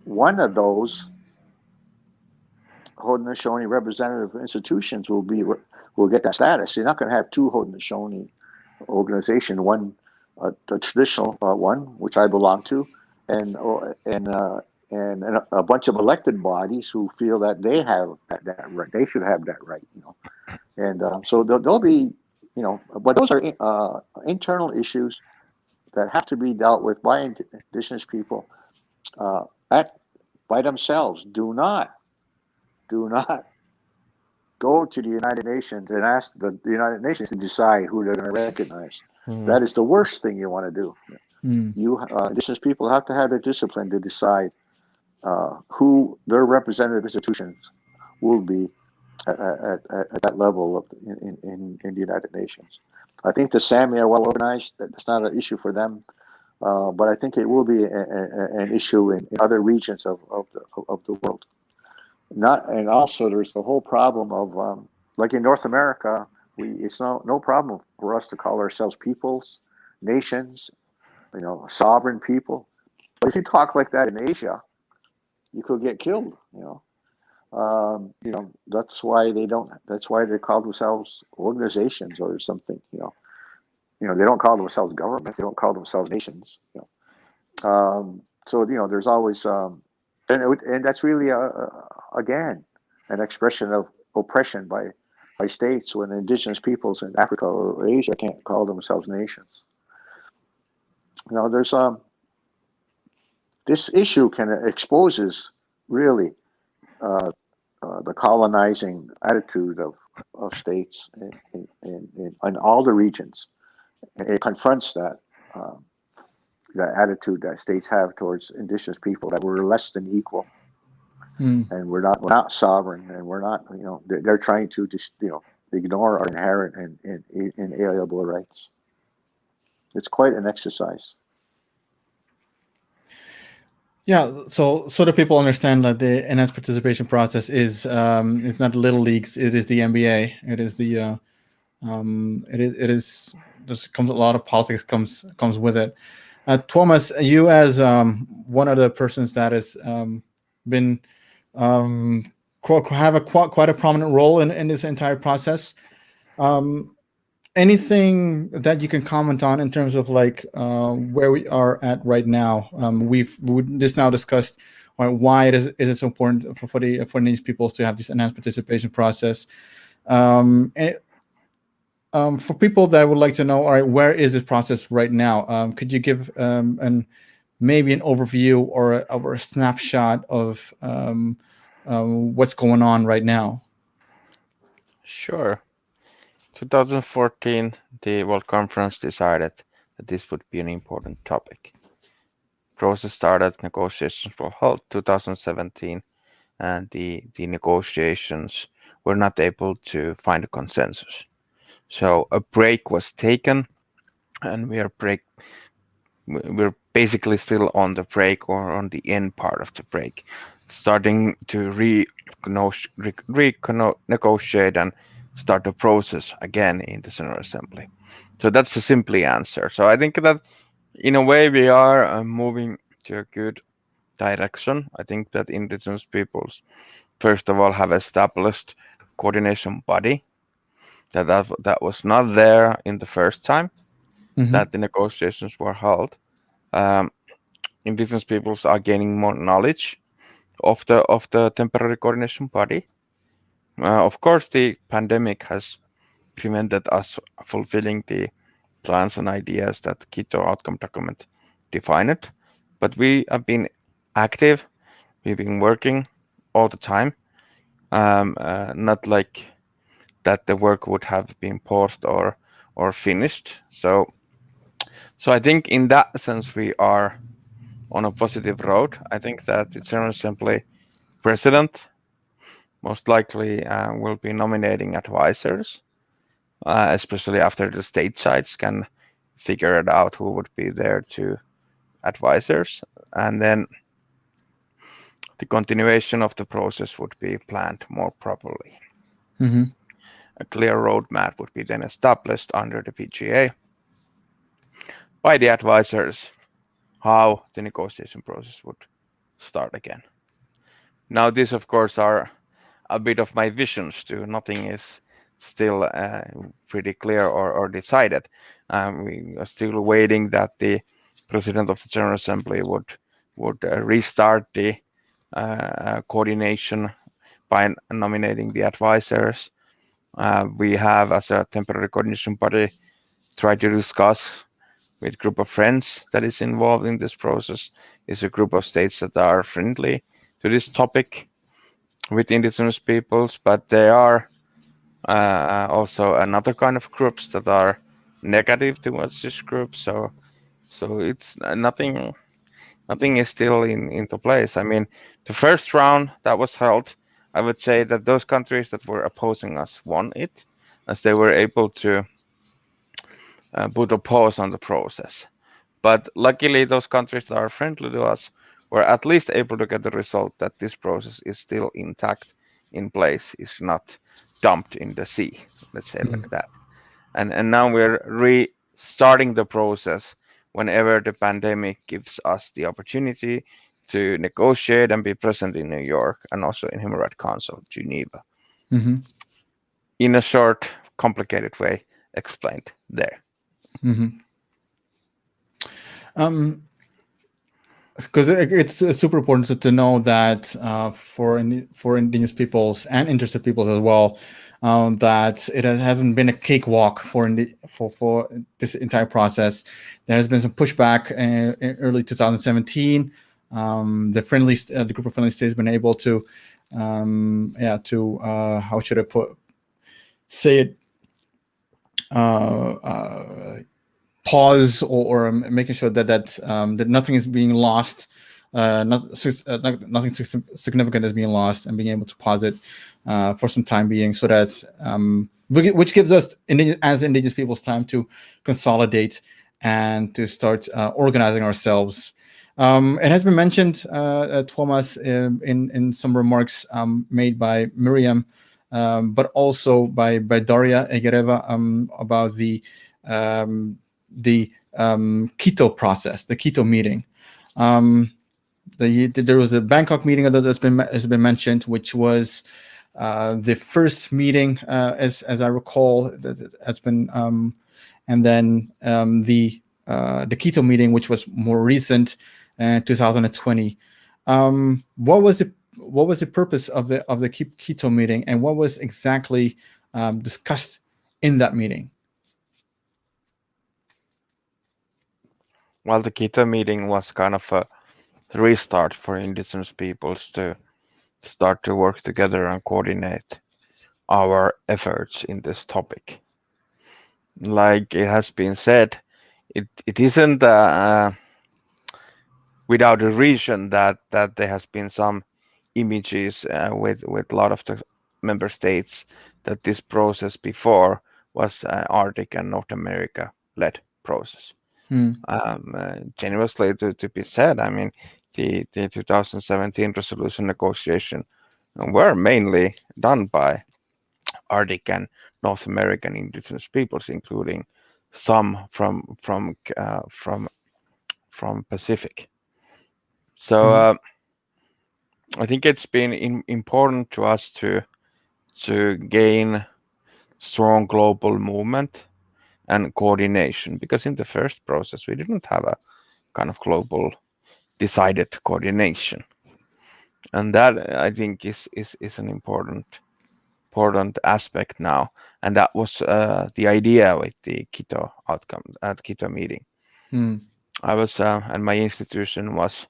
one of those Haudenosaunee representative institutions will get that status. You're not going to have two Haudenosaunee organizations, one the traditional one, which I belong to, and a bunch of elected bodies who feel that they have that right. They should have that right, And so there'll be, but those are internal issues that have to be dealt with by Indigenous people by themselves. Do not go to the United Nations and ask the United Nations to decide who they're going to recognize. That is the worst thing you want to do. Indigenous people have to have the discipline to decide who their representative institutions will be at that level in the United Nations. I think the Sami are well organized. That's not an issue for them, but I think it will be an issue in other regions of the world. And also there's the whole problem of like in North America, it's no problem for us to call ourselves peoples, nations, sovereign people. But if you talk like that in Asia, you could get killed. That's why they don't. That's why they call themselves organizations or something. They don't call themselves governments. They don't call themselves nations. So there's always and that's really again an expression of oppression by states when Indigenous peoples in Africa or Asia can't call themselves nations. There's this issue exposes really the colonizing attitude of states in all the regions. It confronts that attitude that states have towards Indigenous people, that we're less than equal, and we're not sovereign, and we're not. They're trying to just ignore our inherent and inalienable rights. It's quite an exercise. Yeah, so that people understand that the enhanced participation process is not little leagues. It is the NBA. It is the it is. There's comes a lot of politics comes with it. Thomas, you as one of the persons that has been have quite a prominent role in this entire process. Anything that you can comment on in terms of like where we are at right now? We've just now discussed why it is so important for these peoples to have this enhanced participation process. For people that would like to know, all right, where is this process right now? Could you give maybe an overview or a snapshot of what's going on right now? Sure. 2014, the World Conference decided that this would be an important topic. Process started, negotiations were held 2017, and the negotiations were not able to find a consensus. So a break was taken, and we're basically still on the break or on the end part of the break, starting to renegotiate and start the process again in the General Assembly. So that's the simply answer. So I think that in a way we are moving to a good direction. I think that Indigenous peoples, first of all, have established coordination body that was not there in the first time that the negotiations were held. Indigenous peoples are gaining more knowledge of the temporary coordination body. Of course, the pandemic has prevented us fulfilling the plans and ideas that Quito outcome document define it. But we have been active. We've been working all the time. Not like that the work would have been paused or finished. So I think in that sense we are on a positive road. I think that the General Assembly president most likely will be nominating advisors, especially after the state sides can figure it out who would be there to advisors, and then the continuation of the process would be planned more properly. Mm-hmm. A clear roadmap would be then established under the PGA by the advisors how the negotiation process would start again. Now, these, of course, are a bit of my visions too. Nothing is still pretty clear or decided. We are still waiting that the President of the General Assembly would restart the coordination by nominating the advisors. We have, as a temporary coordination body, tried to discuss with a group of friends that is involved in this process. Is a group of states that are friendly to this topic with indigenous peoples, but there are also another kind of groups that are negative towards this group. So it's nothing is still into place. I mean, the first round that was held, I would say that those countries that were opposing us won it, as they were able to put a pause on the process. But luckily, those countries that are friendly to us were at least able to get the result that this process is still intact, in place, is not dumped in the sea, let's say like that. And now we're restarting the process whenever the pandemic gives us the opportunity to negotiate and be present in New York and also in Human Rights Council, Geneva. Mm-hmm. In a short, complicated way explained there. Mm-hmm. Because it's super important to know that for indigenous peoples and interested peoples as well, that it hasn't been a cakewalk for this entire process. There has been some pushback in early 2017. The group of friendly states has been able to, how should I say it? Pause or making sure that nothing is being lost, nothing significant is being lost, and being able to pause it for some time being, so that which gives us as indigenous peoples time to consolidate and to start organizing ourselves. It has been mentioned, Thomas, in some remarks made by Miriam, but also by Daria Egereva about the Quito process, the Quito meeting. There was a Bangkok meeting that has been mentioned, which was the first meeting, as I recall, that has been, and then the Quito meeting, which was more recent, 2020. What was the purpose of the Quito meeting, and what was exactly discussed in that meeting? Well, the Quito meeting was kind of a restart for indigenous peoples to start to work together and coordinate our efforts in this topic. Like it has been said, it isn't without a reason that there has been some images with a lot of the member states that this process before was Arctic and North America led process. Generously to be said, I mean, the 2017 resolution negotiation were mainly done by Arctic and North American indigenous peoples, including some from Pacific. So I think it's been important to us to gain strong global movement and coordination, because in the first process we didn't have a kind of global decided coordination, and that I think is an important aspect now, and that was the idea with the Quito outcome at Quito meeting. I was and my institution was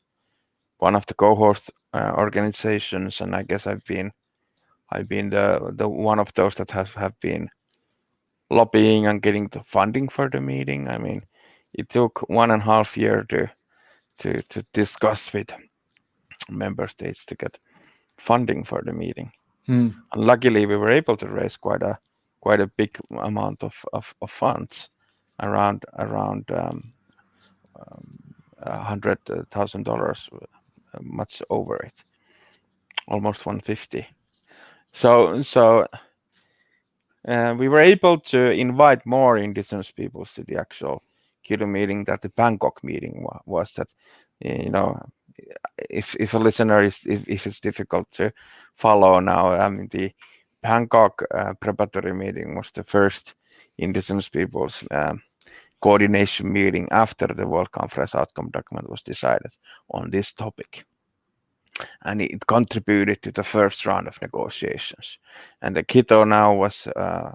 one of the cohort organizations, and I guess I've been the one of those that have been lobbying and getting the funding for the meeting. I mean, it took 1.5 years to discuss with member states to get funding for the meeting. And luckily, we were able to raise quite a big amount of funds, around $100,000, much over it, almost 150. So we were able to invite more indigenous peoples to the actual KEJU meeting that the Bangkok meeting was. That, you know, if a listener if it's difficult to follow now, I mean, the Bangkok preparatory meeting was the first indigenous peoples coordination meeting after the World Conference outcome document was decided on this topic. And it contributed to the first round of negotiations. And the KEJU now was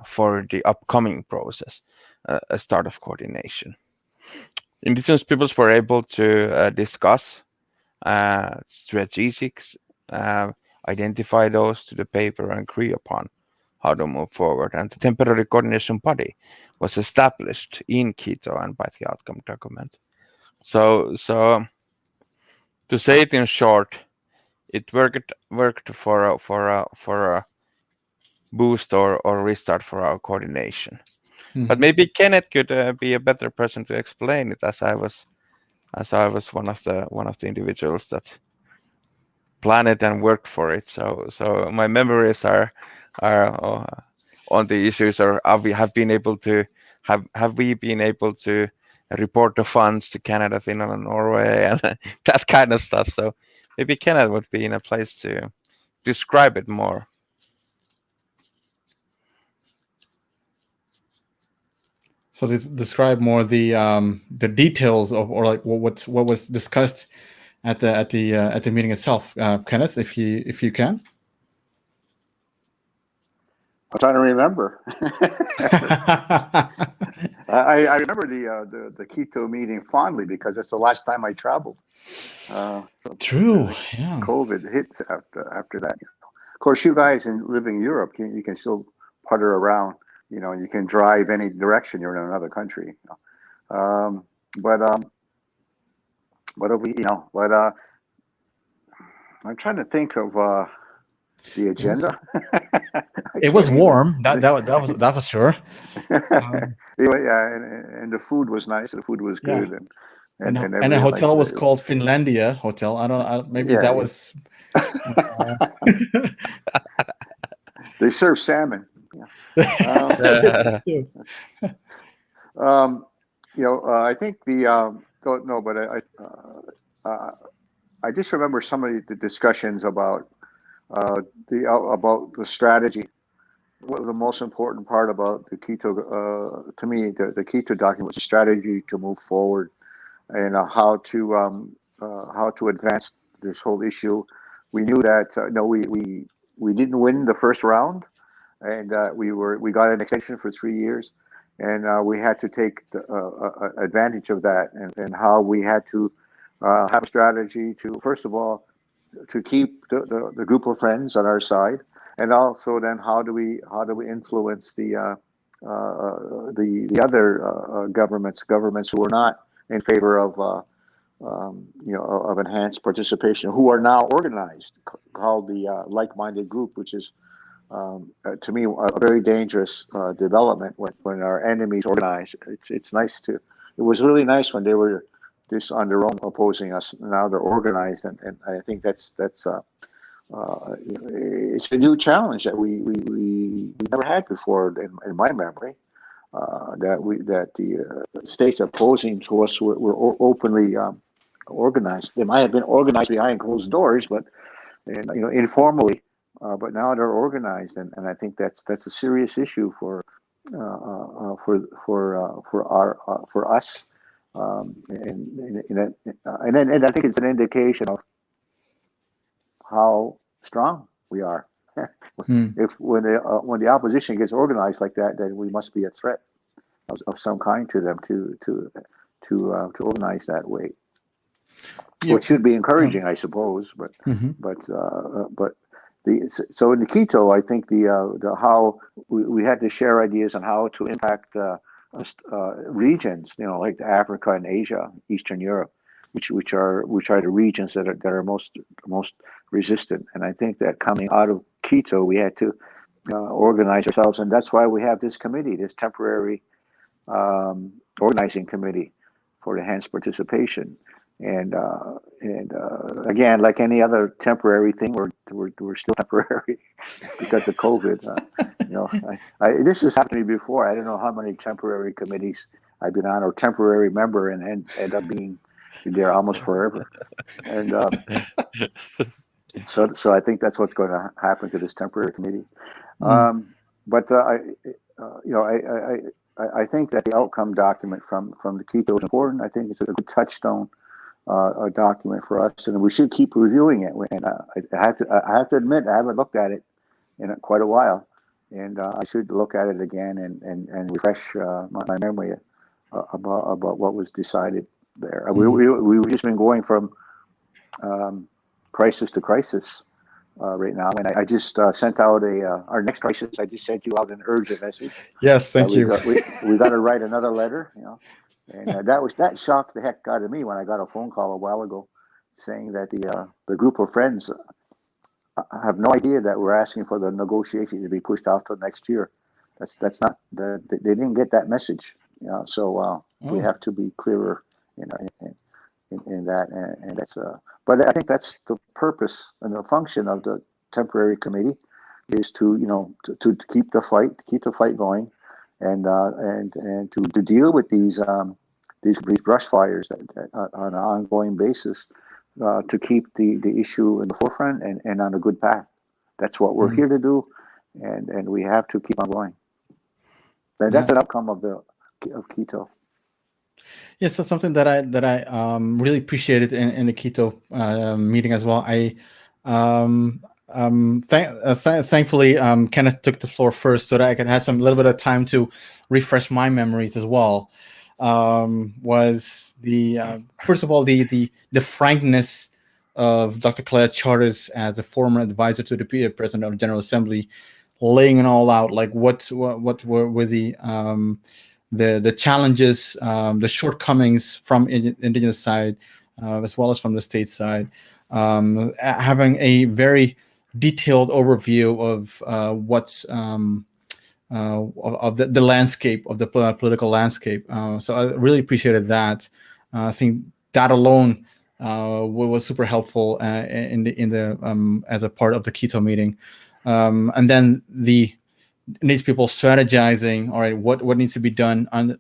for the upcoming process, a start of coordination. Indigenous peoples were able to discuss strategics, identify those to the paper, and agree upon how to move forward. And the temporary coordination body was established in KEJU and by the outcome document. So to say it in short, it worked for a boost or restart for our coordination. But maybe Kenneth could be a better person to explain it, as I was one of the individuals that planned it and worked for it. So my memories are on the issues, or have we been able to report the funds to Canada, Finland, and Norway, and that kind of stuff. So maybe Kenneth would be in a place to describe it more. So describe more the details of, or like what was discussed at the meeting itself, Kenneth, if you can. I'm trying to remember. I remember the KEJU meeting fondly because it's the last time I traveled. So True. Yeah. COVID hits after that. Of course, you guys living in Europe, you can still putter around. You know, you can drive any direction. You're in another country. But what have we? You know, but I'm trying to think of the agenda. It was warm. That was sure. Anyway, yeah, and the food was nice. The food was good, and the hotel was called Finlandia Hotel. Maybe that was. They serve salmon. Yeah. You know, I think don't know, but I just remember some of the discussions about the strategy. What was the most important part about the KEJU, to me, the KEJU document was the strategy to move forward and how to advance this whole issue. We knew that we didn't win the first round, and we got an extension for 3 years, and we had to take advantage of that, and how we had to have a strategy to, first of all, to keep the group of friends on our side, and also then how do we influence the other governments who are not in favor of of enhanced participation, who are now organized, called the like-minded group, which is to me a very dangerous development when our enemies organize. It's nice to. It was really nice when they were just on their own opposing us. Now they're organized, and I think that's it's a new challenge that we never had before in my memory. That the states opposing to us were openly organized. They might have been organized behind closed doors, but informally. But now they're organized, and I think that's a serious issue for us. And I think it's an indication of how strong we are. If when the opposition gets organized like that, then we must be a threat of some kind to them to to organize that way, which should be encouraging, I suppose. But so in the Quito, I think the how we had to share ideas on how to impact regions, like Africa and Asia, Eastern Europe, which are the regions that are most resistant. And I think that coming out of Quito, we had to organize ourselves, and that's why we have this committee, this temporary organizing committee for enhanced participation. And again, like any other temporary thing, we're still temporary because of COVID. This has happened to me before. I don't know how many temporary committees I've been on, or temporary member, and end up being there almost forever. And so I think that's what's going to happen to this temporary committee. But I think that the outcome document from the Quito is important. I think it's a good touchstone document for us, and we should keep reviewing it. And I have to admit, I haven't looked at it in quite a while, and I should look at it again and refresh my memory about what was decided there. We've just been going from crisis to crisis right now, and I just sent out our next crisis. I just sent you out an urgent message. Yes, thank you. We got to write another letter, and that shocked the heck out of me when I got a phone call a while ago saying that the group of friends have no idea that we're asking for the negotiation to be pushed off till next year. That's not they didn't get that message. So we have to be clearer in that, and that's but I think that's the purpose and the function of the temporary committee is to keep the fight going, and to deal with these brush fires that on an ongoing basis, to keep the issue in the forefront and on a good path. That's what we're here to do, and we have to keep on going. That's an outcome of Quito. Yes, that's something that I really appreciated in the Quito meeting as well. Thankfully, Kenneth took the floor first so that I could have a little bit of time to refresh my memories as well. Was the first of all the frankness of Dr. Claire Charters as a former advisor to the President of the General Assembly, laying it all out, like what were the challenges, the shortcomings from indigenous side, as well as from the state side, having a very detailed overview of what's of the landscape, of the political landscape. So I really appreciated that. I think that alone was super helpful in the as a part of the Quito meeting, and then the Indigenous people strategizing. All right, what needs to be done on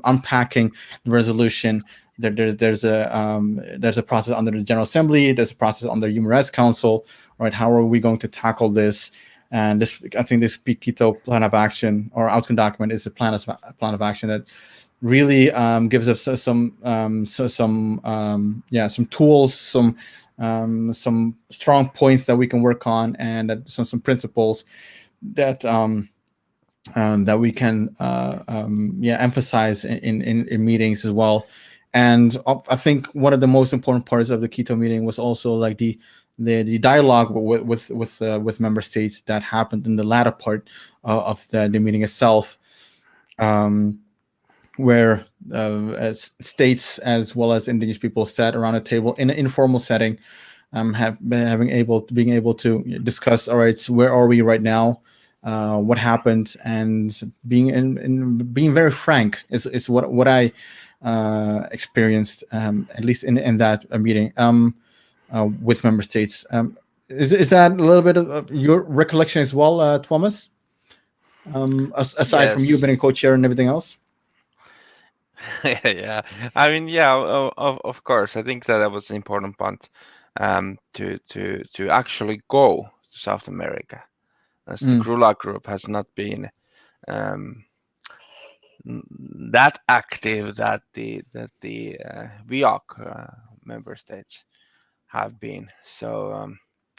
unpacking the resolution. There's a process under the General Assembly. There's a process under Human Rights Council. All right, how are we going to tackle this? And I think this Quito plan of action or outcome document is a plan of action that really gives us some tools, some strong points that we can work on, and some principles that that we can emphasize in meetings as well. And I think one of the most important parts of the Quito meeting was also like the dialogue with member states that happened in the latter part of the meeting itself, where states as well as Indigenous people sat around a table in an informal setting, being able to discuss, all right, so where are we right now, what happened, and being very frank is what I experienced, at least in that meeting. With member states. Is that a little bit of your recollection as well, Thomas? Aside from you being a co-chair and everything else? Yeah. I mean, yeah, of course. I think that was an important point to actually go to South America, as the GRULAC group has not been that active that the WIOC member states have been. So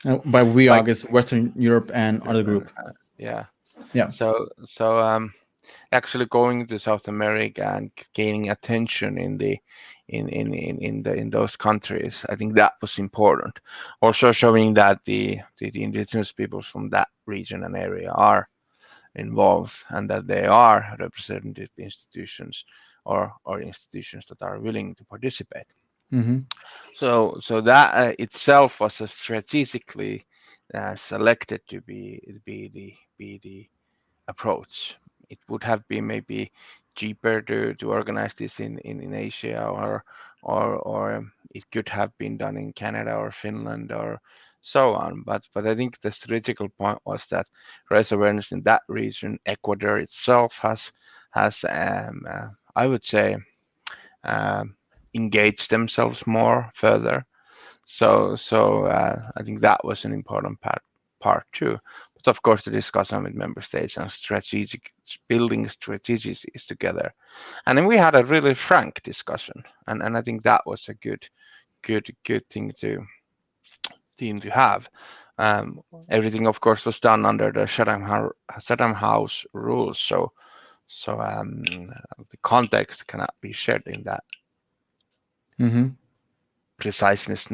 by WIOC is Western Europe and other group. Yeah. Yeah. So actually going to South America and gaining attention in those countries. I think that was important. Also showing that the indigenous peoples from that region and area are involved and that they are representative institutions or institutions that are willing to participate. Mm-hmm. So that itself was a strategically selected to be the approach. It would have been maybe cheaper to organize this in Asia, or it could have been done in Canada or Finland or so on. But I think the strategical point was that raise awareness in that region. Ecuador itself has I would say engaged themselves more further. So I think that was an important part too. But of course, the discussion with member states and building strategies is together. And then we had a really frank discussion, and I think that was a good thing to have. Everything, of course, was done under the Chatham House rules, so the context cannot be shared in that. Mm-hmm. Preciseness,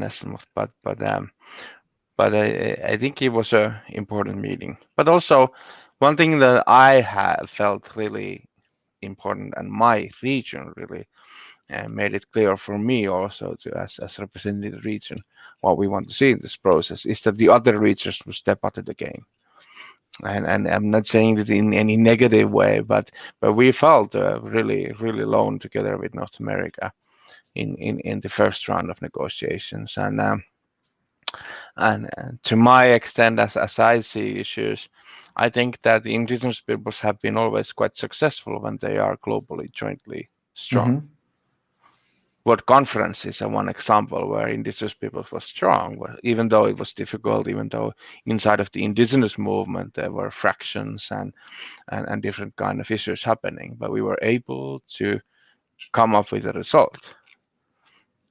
but I think it was an important meeting. But also, one thing that I have felt really important, and my region really made it clear for me also to as representing the region what we want to see in this process is that the other regions will step out of the game. And I'm not saying it in any negative way, but we felt really alone together with North America in the first round of negotiations, and to my extent, as I see issues, I think that the indigenous peoples have been always quite successful when they are globally jointly strong. Mm-hmm. World conferences are one example where indigenous peoples were strong, even though it was difficult, even though inside of the indigenous movement there were fractions and different kind of issues happening, but we were able to come up with a result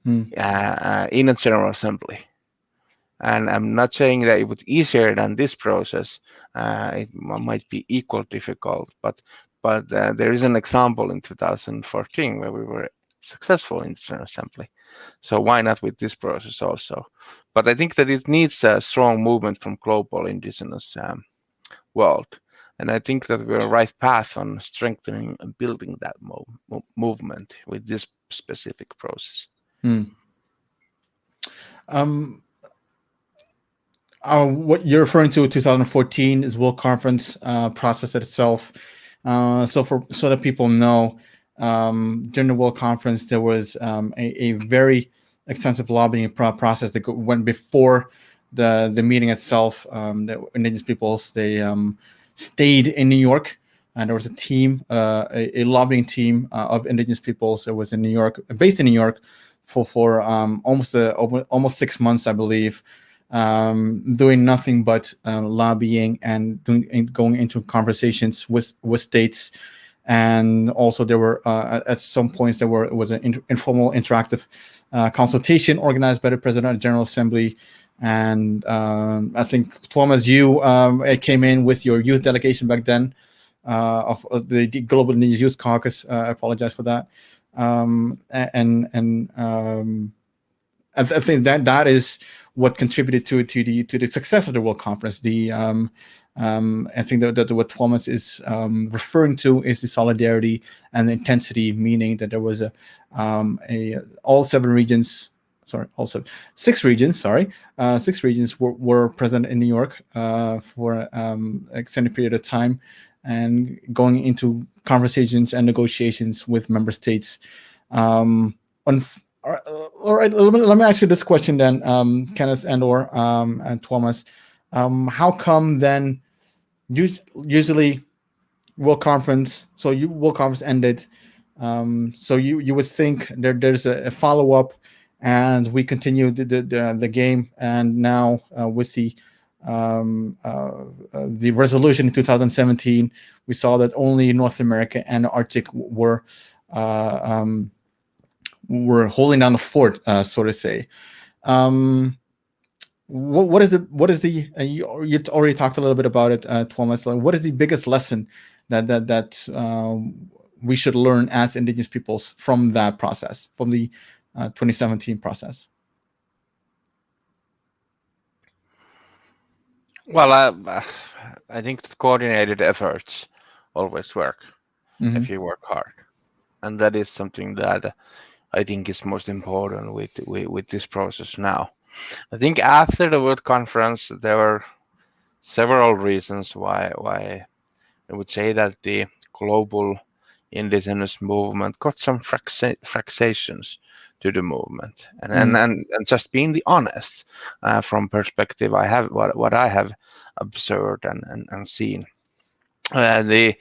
in a General Assembly. And I'm not saying that it was easier than this process. It might be equal difficult, but there is an example in 2014 where we were successful in the General Assembly. So why not with this process also? But I think that it needs a strong movement from global indigenous world. And I think that we're on the right path on strengthening and building that movement with this specific process. What you're referring to 2014 is World Conference process itself. So that people know, during the World Conference there was a very extensive lobbying process that went before the meeting itself. The indigenous peoples, they stayed in New York, and there was a team, a lobbying team of indigenous peoples that was in New York, based in New York, for almost 6 months, I believe. Doing nothing but lobbying and going into conversations with states, and also there were at some points it was an informal interactive consultation organized by the President of the General Assembly. And I think, Thomas, you came in with your youth delegation back then of the Global Indigenous Youth Caucus. I apologize for that. I think that is what contributed to the success of the World Conference. I think that what Thomas is referring to is the solidarity and the intensity, meaning that there was all 6 regions. Six regions were present in New York for extended period of time, and going into conversations and negotiations with member states. All right, let me ask you this question then, Kenneth and Thomas. How come then usually World Conference ended, so you would think there's a follow-up, and we continue the game, and now with the resolution in 2017, we saw that only North America and Arctic were holding down the fort, so to say. What is the you already talked a little bit about it, Thomas. Like, what is the biggest lesson that we should learn as Indigenous peoples from that process, from the 2017 process? Well, I think that coordinated efforts always work if you work hard, and that is something that I think is most important with this process now. I think after the World Conference, there were several reasons why I would say that the global indigenous movement got some fractions to the movement, and just being the honest from perspective I have what I have observed and seen, the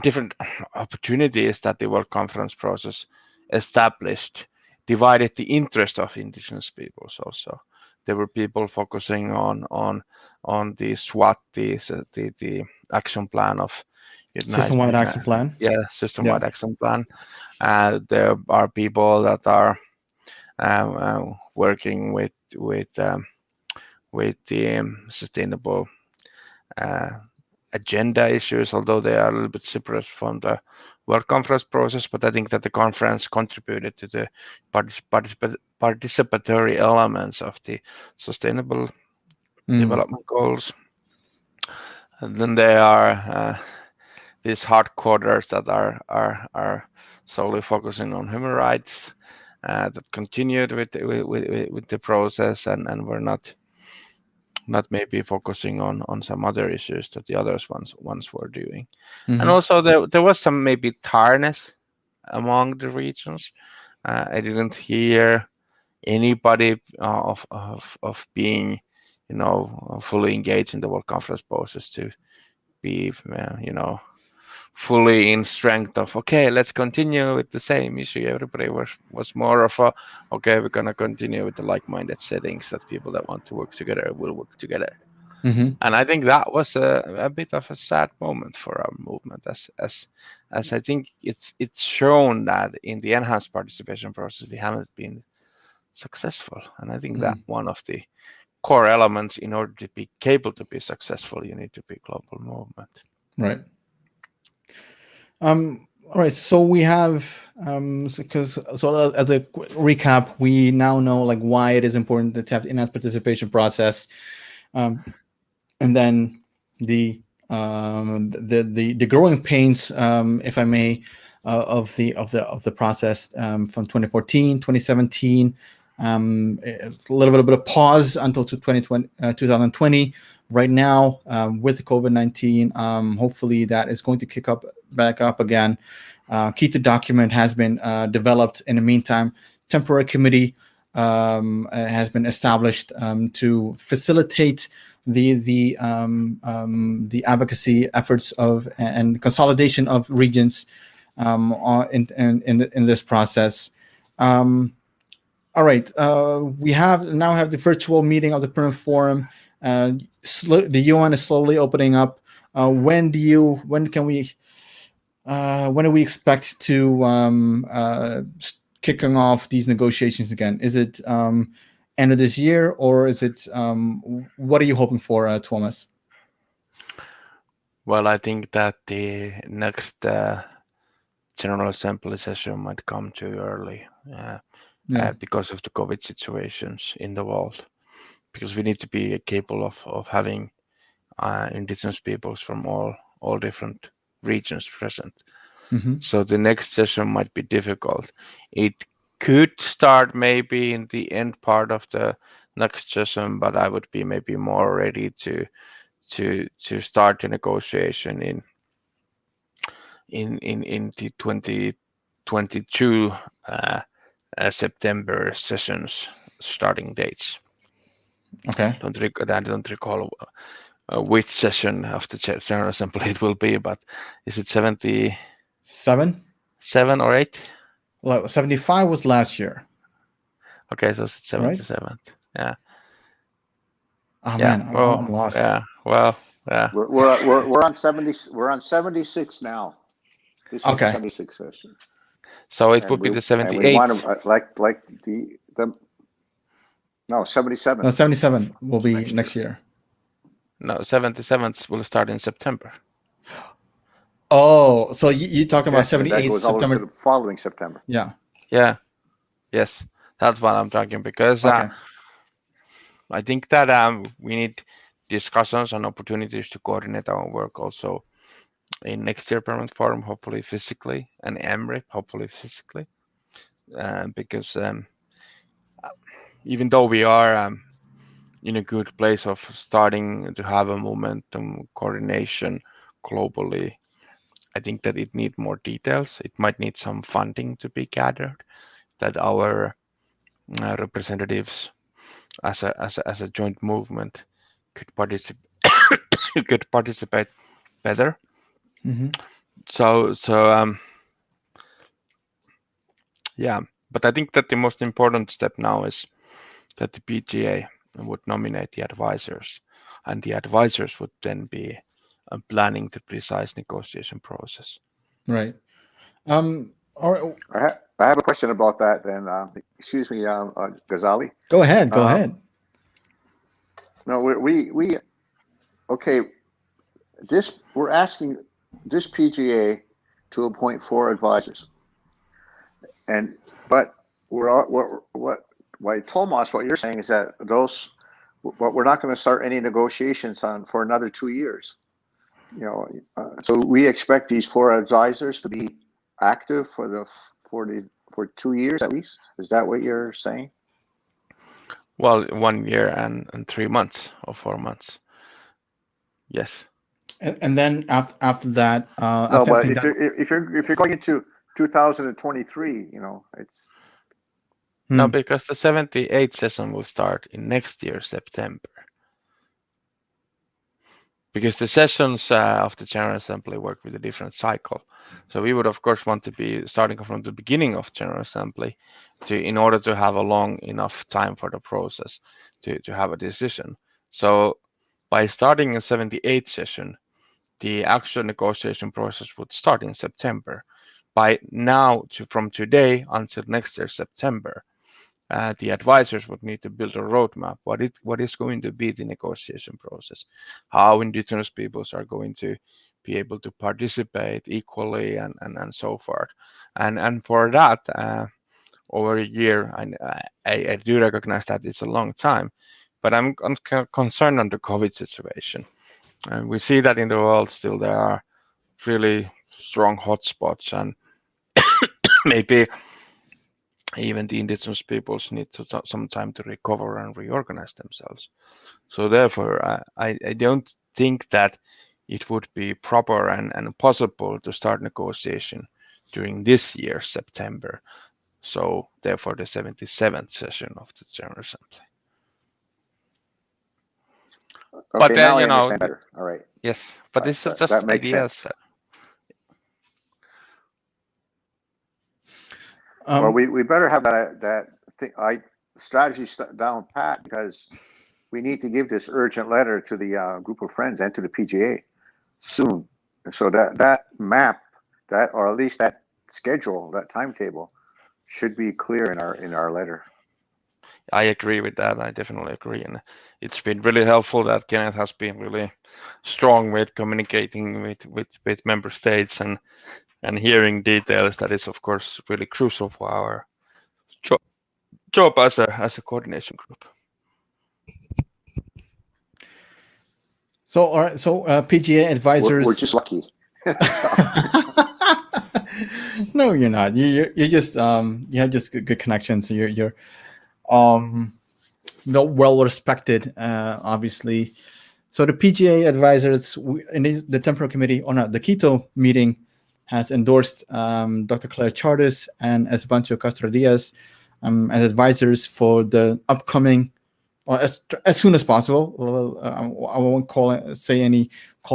different opportunities that the World Conference process established divided the interest of indigenous peoples also. There were people focusing on the SWAT, the action plan of System-wide action plan. Yeah, system-wide action plan. There are people that are working with the sustainable agenda issues, although they are a little bit separate from the World Conference process. But I think that the conference contributed to the participatory elements of the sustainable development goals. And then there are these hardcoders that are solely focusing on human rights that continued with the process and were not maybe focusing on some other issues that the others once were doing. And also there was some maybe tiredness among the regions. I didn't hear anybody of being fully engaged in the World Conference process to be fully in strength of, okay, let's continue with the same issue. Everybody was more of a, okay, we're going to continue with the like-minded settings, that people that want to work together will work together. And I think that was a bit of a sad moment for our movement, as I think it's shown that in the enhanced participation process we haven't been successful. And I think that one of the core elements, in order to be capable to be successful, you need to be global movement. Right. All right. So we have as a quick recap, we now know like why it is important to have the enhanced participation process, and then the growing pains, if I may, of the process from 2014, 2017. A little bit of pause until 2020. Right now, with the COVID-19, hopefully that is going to kick back up again. KEJU document has been developed. In the meantime, temporary committee has been established to facilitate the advocacy efforts of and consolidation of regions in this process. All right, we now have the virtual meeting of the Permanent Forum. The UN is slowly opening up. When do we expect to kicking off these negotiations again? Is it end of this year, or is it what are you hoping for, Tuomas? Well, I think that the next General Assembly session might come too early because of the COVID situations in the world. Because we need to be capable of having indigenous peoples from all different regions present. So the next session might be difficult. It could start maybe in the end part of the next session, but I would be maybe more ready to start the negotiation in the 2022 September sessions starting dates. Okay. I don't recall which session of the General Assembly it will be, but is it 77 or 8? Well, 75 was last year. Okay, so it's 77. Right? Yeah. Oh man, I'm lost. Yeah. Well, yeah. We're on 70. We're on 76 now. This is the 76 session. So it would be the 78. We want to like the no 77. No, 77 will be next year. No, 77 will start in September. Oh, so you're talking about Yes, and that 78th goes all the way September? to the following September. Yeah. Yeah. Yes, that's what I'm talking, because Okay. I think that we need discussions and opportunities to coordinate our work also in next year Permanent Forum, hopefully physically, and MRIP, hopefully physically, because even though we are in a good place of starting to have a momentum coordination globally, I think that it needs more details. It might need some funding to be gathered, that our representatives as a joint movement could participate better. Mm-hmm. So yeah, but I think that the most important step now is that the PGA would nominate the advisors, and the advisors would then be planning the precise negotiation process. Right. Or I have a question about that. Then, excuse me, Ghazali. go ahead. Go ahead. No, we okay. We're asking this PGA to appoint 4 advisors, but Tomas, what you're saying is that we're not going to start any negotiations for another 2 years. So we expect these 4 advisors to be active for 2 years at least. Is that what you're saying? Well, 1 year and 3 months or 4 months. Yes. And then after that, no, but if you're going into 2023, it's no, because the 78th session will start in next year September. Because the sessions of the General Assembly work with a different cycle. So we would, of course, want to be starting from the beginning of General Assembly in order to have a long enough time for the process to have a decision. So by starting a 78th session, the actual negotiation process would start in September. By now, from today until next year, September, the advisors would need to build a roadmap. What is going to be the negotiation process? How Indigenous peoples are going to be able to participate equally, and so forth. And for that, over a year, I do recognize that it's a long time, but I'm concerned on the COVID situation. And we see that in the world still there are really strong hotspots, and maybe even the indigenous peoples need some time to recover and reorganize themselves. So therefore, I don't think that it would be proper and possible to start negotiation during this year's September. So therefore, the 77th session of the General Assembly. Okay, but then, now I understand better. All right. Yes, but this is just ideas. Well, we better have that strategy down pat, because we need to give this urgent letter to the group of friends and to the PGA soon, so that map, or at least that schedule, that timetable, should be clear in our letter. I agree with that. I definitely agree, and it's been really helpful that Kenneth has been really strong with communicating with member states and hearing details. That is, of course, really crucial for our job as a coordination group. So, all right. So, PGA advisors. We're just lucky. No, you're not. You're just you have just good connections. You're well respected, obviously. So the PGA advisors in the temporal committee, or not, the Quito meeting, has endorsed Dr. Claire Chartis and Esvancho Castro Diaz as advisors for the upcoming, or as soon as possible. Well, I won't call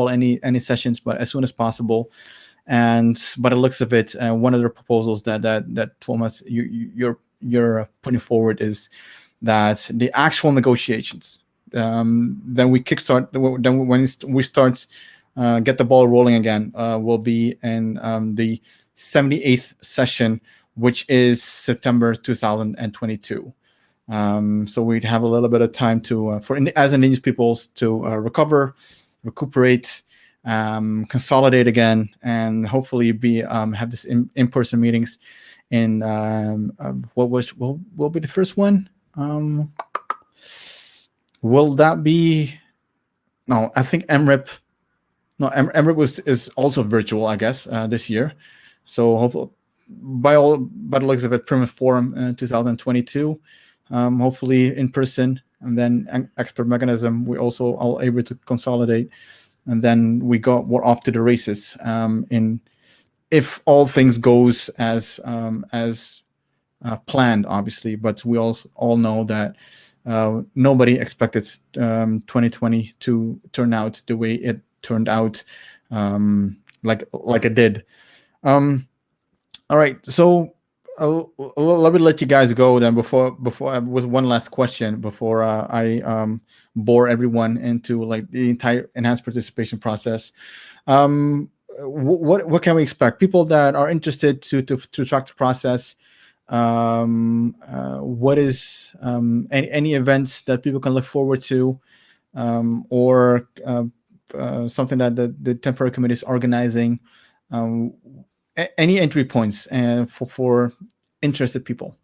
any sessions, but as soon as possible. And by the looks of it, one of the proposals that Thomas you're putting forward is that the actual negotiations, then we kickstart. Then when we start, get the ball rolling again, will be in the 78th session, which is September 2022. So we'd have a little bit of time to as Indigenous peoples to recuperate, consolidate again, and hopefully have this in-person meetings. In what will be the first one? Will that be? No, I think MRIP. No, MRIP is also virtual, I guess, this year. So hopefully, by the looks of it, Permit Forum in 2022, hopefully in person, and then expert mechanism. We also are able to consolidate, and then we're off to the races. If all things goes as planned, obviously, but we all know that nobody expected 2020 to turn out the way it turned out, like it did. All right, so let me let you guys go then. Before with one last question before I bore everyone into like the entire enhanced participation process. What can we expect? People that are interested to track the process. What is any events that people can look forward to, or something that the temporary committee is organizing? Any entry points for interested people?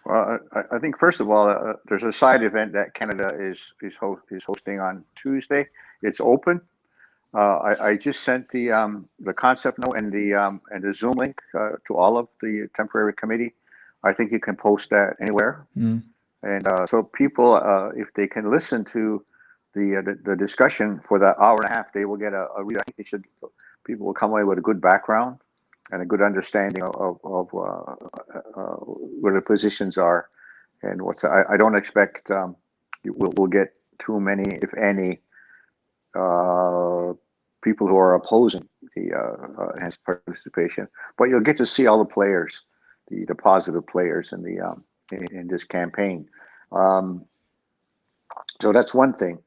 Well, I think first of all, there's a side event that Canada is hosting on Tuesday. It's open. I just sent the concept note and the Zoom link to all of the temporary committee. I think you can post that anywhere, and so people, if they can listen to the discussion for that hour and a half, they will get a read. I think people will come away with a good background and a good understanding of where the positions are and what's. I don't expect we'll get too many, if any, people who are opposing the enhanced participation, but you'll get to see all the players, the positive players in the in this campaign. So that's one thing.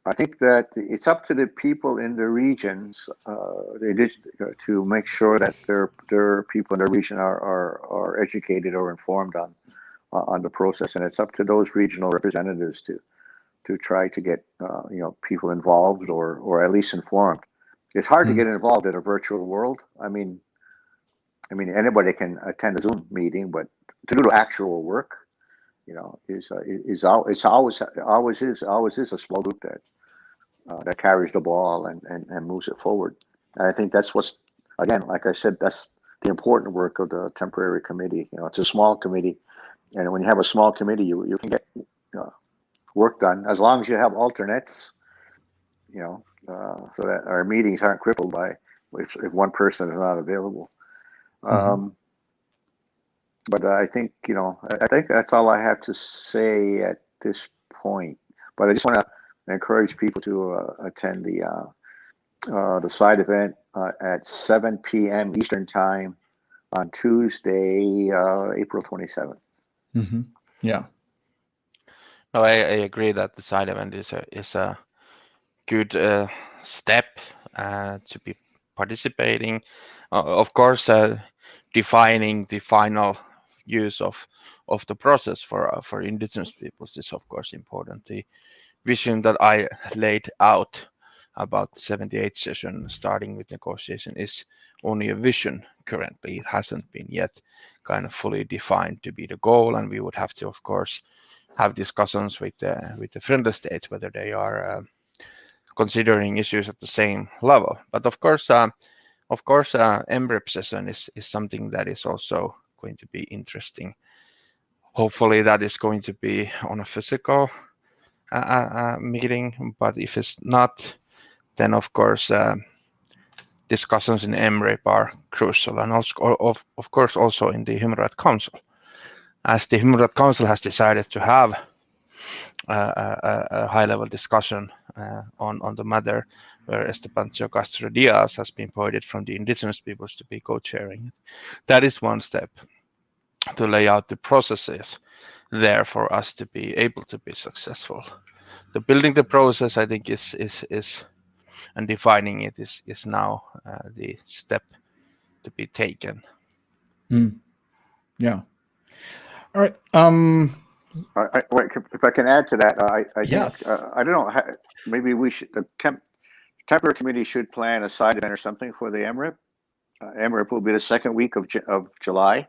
I think that it's up to the people in the regions to make sure that their people in the region are educated or informed on the process, and it's up to those regional representatives to try to get people involved or at least informed. It's hard to get involved in a virtual world. I mean anybody can attend a Zoom meeting, but to do the actual work, is always a small group that carries the ball and moves it forward. And I think that's what's, again, like I said, that's the important work of the temporary committee. It's a small committee, and when you have a small committee, you can get work done as long as you have alternates. So that our meetings aren't crippled by if one person is not available. But I think that's all I have to say at this point. But I just want to encourage people to attend the side event at 7 p.m. Eastern Time on Tuesday, April 27th. Yeah. No, I agree that the side event is a good step to be participating. Of course, defining the final use of the process for Indigenous peoples is of course important. The vision that I laid out about the 78th session starting with negotiation is only a vision currently. It hasn't been yet kind of fully defined to be the goal, and we would have to of course have discussions with the friendly states whether they are considering issues at the same level. But of course MRIP session is something that is also going to be interesting. Hopefully that is going to be on a physical meeting, but if it's not, then of course discussions in MRIP are crucial, and also of course also in the Human Rights Council, as the Human Rights Council has decided to have a high-level discussion on the matter, where Estebancio Castro Diaz has been appointed from the Indigenous Peoples to be co-chairing. That is one step to lay out the processes there for us to be able to be successful. The building the process, I think, is and defining it is now the step to be taken. Yeah. All right. Wait, if I can add to that, I think, Yes. I don't know, maybe we should, the temporary committee should plan a side event or something for the MRIP. MRIP will be the second week of July.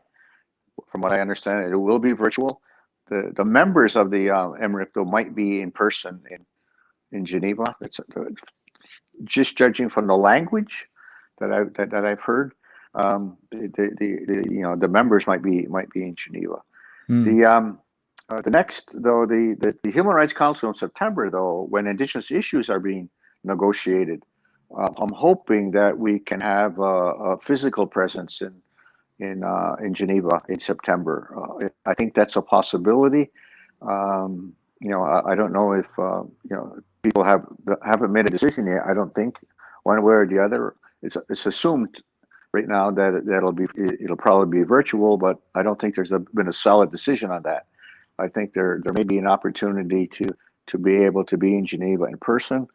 From what I understand, it will be virtual. The members of the MRIP though might be in person in Geneva. It's just judging from the language that I've heard. The members might be in Geneva. The next, though, the Human Rights Council in September, though, when Indigenous issues are being negotiated, I'm hoping that we can have a physical presence in Geneva in September. I think that's a possibility. I don't know if people haven't made a decision yet. I don't think one way or the other. It's assumed right now that it'll probably be virtual, but I don't think there's been a solid decision on that. I think there may be an opportunity to be able to be in Geneva in person,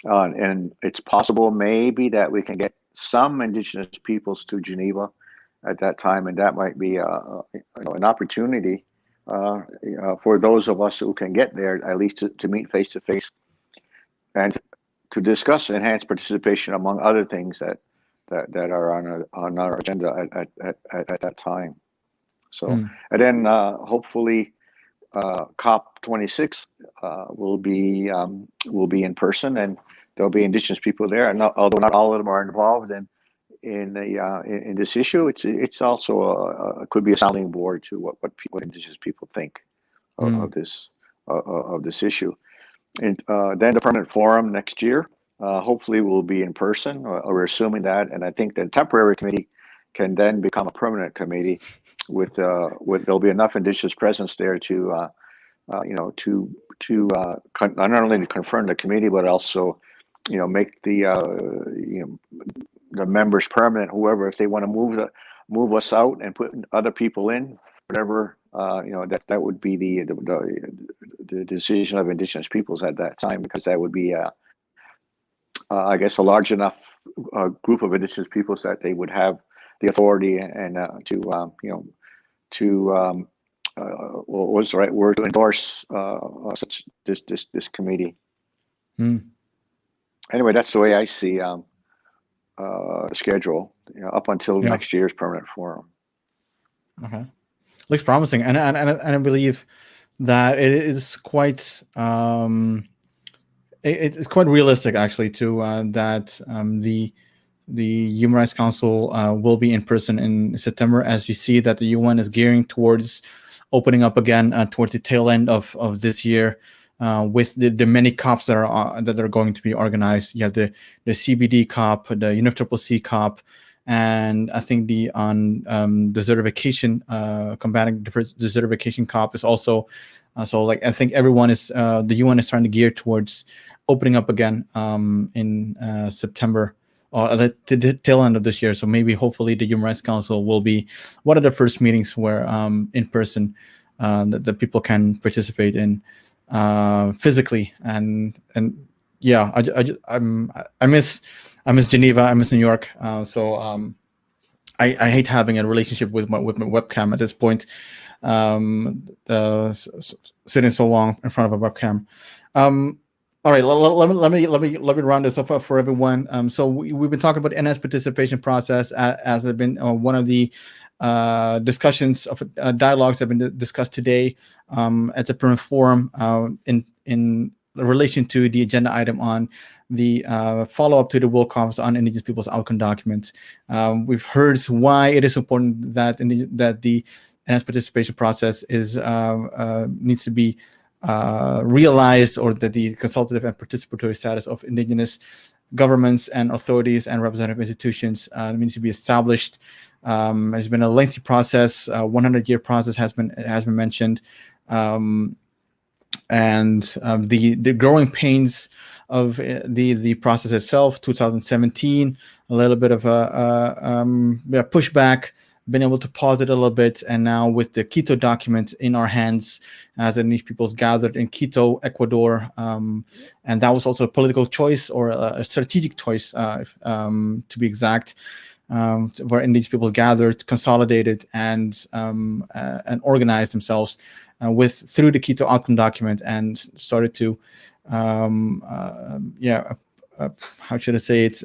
and it's possible maybe that we can get some Indigenous peoples to Geneva at that time, and that might be an opportunity for those of us who can get there, at least to meet face to face and to discuss enhanced participation, among other things that are on our agenda at that time. So, and then hopefully COP26 will be in person, and there'll be Indigenous people there. And although not all of them are involved in this issue, it's also could be a sounding board to what Indigenous people think of this issue. And then the permanent forum next year hopefully will be in person. We're assuming that, and I think the temporary committee can then become a permanent committee with there'll be enough Indigenous presence there to not only to confirm the committee, but also make the members permanent. Whoever, if they want to move us out and put other people in, whatever, that would be the decision of Indigenous peoples at that time, because that would be I guess a large enough group of Indigenous peoples that they would have the authority and what was the right word, to endorse such this committee. Anyway, that's the way I see the schedule up until next year's permanent forum. Okay, looks promising, and I believe that it is quite it's quite realistic, actually, to that the Human Rights Council will be in person in September, as you see that the UN is gearing towards opening up again towards the tail end of this year, with the many COPs that are going to be organized. You have the CBD COP, the UNFII COP, and I think the desertification, combating desertification COP is also. So like I think everyone is the UN is trying to gear towards opening up again in September, or at the tail end of this year. So maybe hopefully the Human Rights Council will be one of the first meetings where in person that people can participate in physically. And yeah, I miss Geneva, I miss New York. So I hate having a relationship with my webcam at this point. Sitting so long in front of a webcam. All right, let me round this up for everyone. So we've been talking about enhanced participation process as has been one of the discussions of dialogues that have been discussed today at the permanent forum in relation to the agenda item on the follow-up to the World Conference on Indigenous Peoples Outcome document. We've heard why it is important that the enhanced participation process needs to be realized, or that the consultative and participatory status of Indigenous governments and authorities and representative institutions needs to be established. It's been a lengthy process. 100-year process has been mentioned, and the growing pains of the process itself. 2017, a little bit of a pushback. Been able to pause it a little bit, and now with the Quito document in our hands, as Indigenous peoples gathered in Quito, Ecuador, and that was also a political choice, or a strategic choice, to be exact. where Indigenous peoples gathered, consolidated, and organized themselves through the Quito Outcome Document, and started to, how should I say it?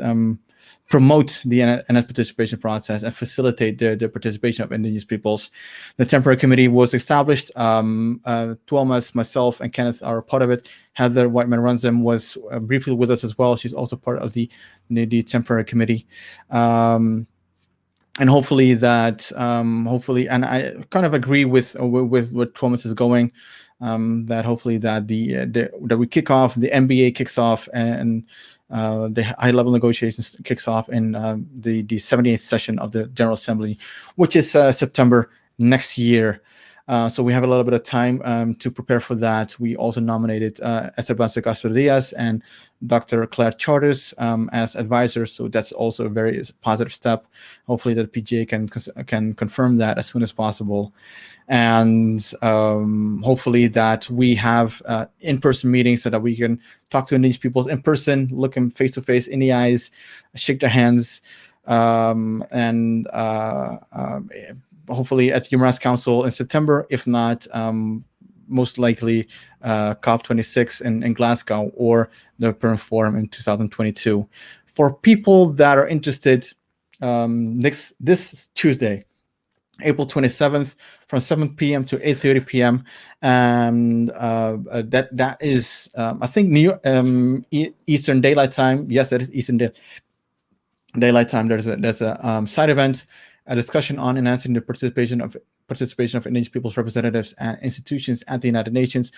Promote the NS participation process and facilitate the participation of Indigenous peoples. The temporary committee was established. Tuomas, myself, and Kenneth are part of it. Heather Whiteman runs them, was briefly with us as well. She's also part of the temporary committee. And hopefully that, and I kind of agree with what Tuomas is going, that hopefully that that we kick off, the MBA kicks off, and the high-level negotiations kicks off in the 78th session of the General Assembly, which is September next year. So we have a little bit of time to prepare for that. We also nominated Esteban Castro Diaz and Dr. Claire Charters as advisors. So that's also a very positive step. Hopefully the PGA can confirm that as soon as possible. And hopefully that we have in-person meetings so that we can talk to Indigenous peoples in person, look them face to face in the eyes, shake their hands, and hopefully at the Human Rights Council in September. If not, most likely COP26 in Glasgow, or the Perm Forum in 2022. For people that are interested, this Tuesday, April 27th, from 7 p.m. to 8:30 p.m. And that is, I think, New York, Eastern Daylight Time. Yes, that is Eastern Daylight Time. There's a side event, a discussion on enhancing the participation of Indigenous peoples representatives and institutions at the United Nations,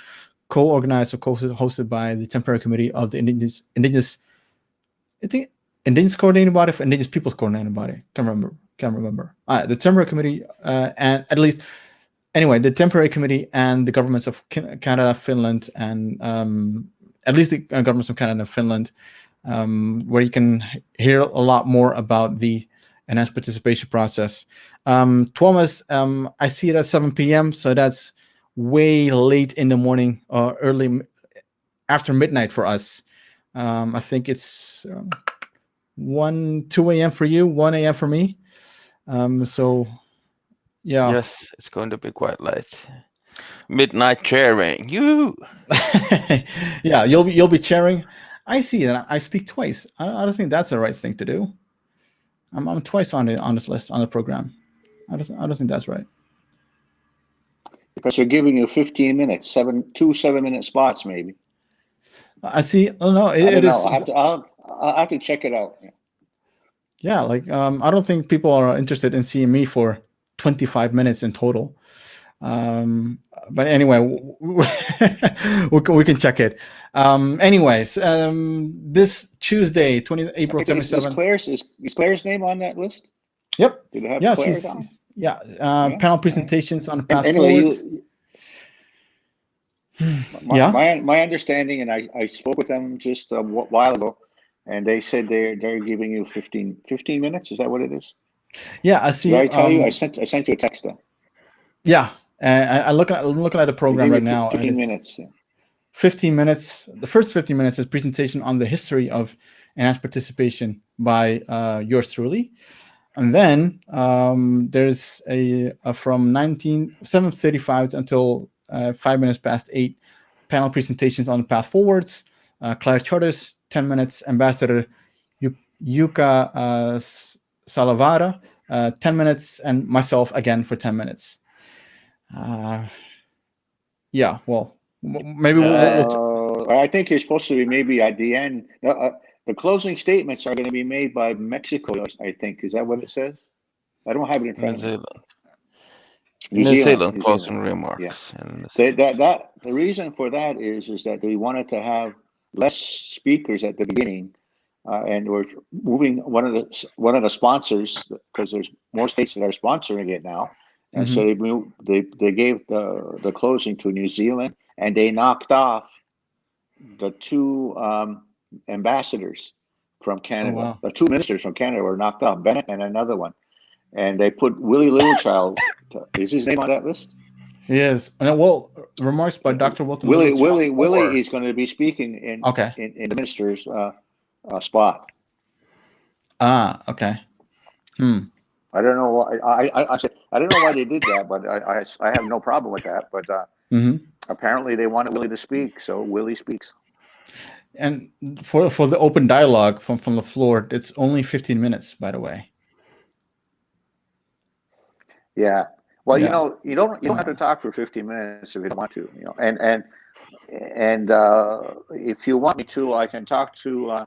co-organized or co-hosted by the Temporary Committee of the Indigenous Coordinating Body, for Indigenous Peoples Coordinating Body. Can't remember. The Temporary Committee, and at least, anyway, the Temporary Committee and the governments of Canada, Finland, and at least the governments of Canada and Finland, where you can hear a lot more about the enhanced participation process. Tuomas, I see it at 7 p.m., so that's way late in the morning, or early after midnight for us. I think it's 2 a.m. for you, 1 a.m. for me. So, yeah. Yes, it's going to be quite late. Midnight chairing, you. Yeah, you'll be chairing. I see that. I speak twice. I don't think that's the right thing to do. I'm twice on this list, on the program. I don't think that's right. Because they're giving you 15 minutes, 2 7-minute spots, maybe. I see. Oh no, it is. I'll have to check it out. Yeah, like I don't think people are interested in seeing me for 25 minutes in total. But anyway, we can check it. Anyways, this Tuesday, April 27th. Is Claire's name on that list? Yep. Did it have Yeah, Claire's on? Panel presentations on the path anyway, forward. My understanding, and I spoke with them just a while ago, and they said they're giving you 15 minutes. Is that what it is? Yeah, I see. Did I tell you? I sent you a text. Yeah, I'm looking at the program right now. 15 minutes. 15 minutes. The first 15 minutes is presentation on the history of enhanced participation by yours truly, and then there's from 7:35 until 5 minutes past 8 panel presentations on the path forwards. Claire Charters, 10 minutes. Ambassador Yuka Salavara, 10 minutes, and myself again for 10 minutes. Yeah, well, maybe we'll I think you're supposed to be maybe at the end. The closing statements are going to be made by Mexico, I think. Is that what it says? I don't have it in front of me. New Zealand closing remarks. Yeah. The reason for that is that they wanted to have less speakers at the beginning, and we're moving one of the sponsors, because there's more states that are sponsoring it now, and so they gave the closing to New Zealand, and they knocked off the 2 ambassadors from Canada. Oh, wow. The 2 ministers from Canada were knocked off, Bennett and another one, and they put Willie Littlechild. Is his name on that list? He is. Well, remarks by Dr. Wilton. Willie is going to be speaking in the minister's spot. Okay. I don't know why. I don't know why they did that, but I have no problem with that. But apparently they wanted Willie to speak, so Willie speaks. And for the open dialogue from the floor, it's only 15 minutes, by the way. Yeah. Well, you know, you don't have to talk for 15 minutes if you don't want to. You know, and if you want me to, I can talk to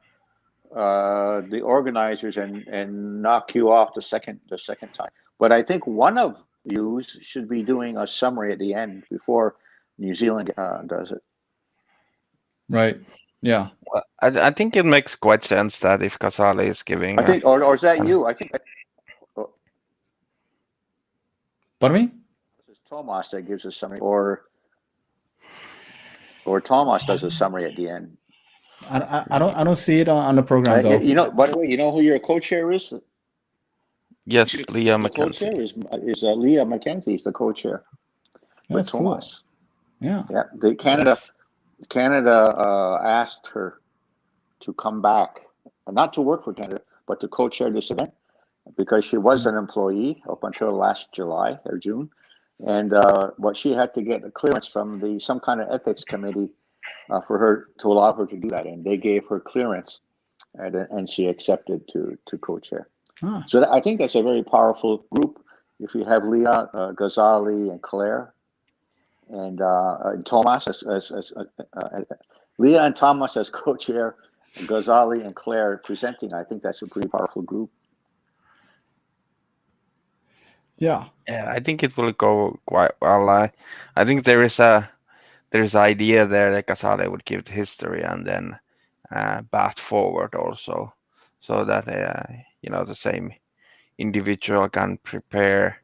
the organizers and knock you off the second time. But I think one of you should be doing a summary at the end before New Zealand does it. Right. Yeah. Well, I think it makes quite sense that if Ghazali is giving, I think, or is that you? I think. Pardon me? It's Thomas that gives a summary, or Thomas does a summary at the end. I don't see it on the program though. You know, by the way, you know who your co-chair is? Yes, Leah McKenzie. Co-chair is Leah McKenzie is the co-chair. That's Thomas. Cool. Yeah. Yeah. Canada asked her to come back, not to work for Canada, but to co-chair this event, because she was an employee up until last July or June, and what she had to get a clearance from some kind of ethics committee for her to allow her to do that, and they gave her clearance, and she accepted to co-chair. So I think that's a very powerful group. If you have Leah, Ghazali, and Claire, and Thomas as Leah and Thomas as co-chair, Ghazali and Claire presenting, I think that's a pretty powerful group. Yeah, I think it will go quite well. I think there's idea there that Ghazali would give the history and then path forward also, so that the same individual can prepare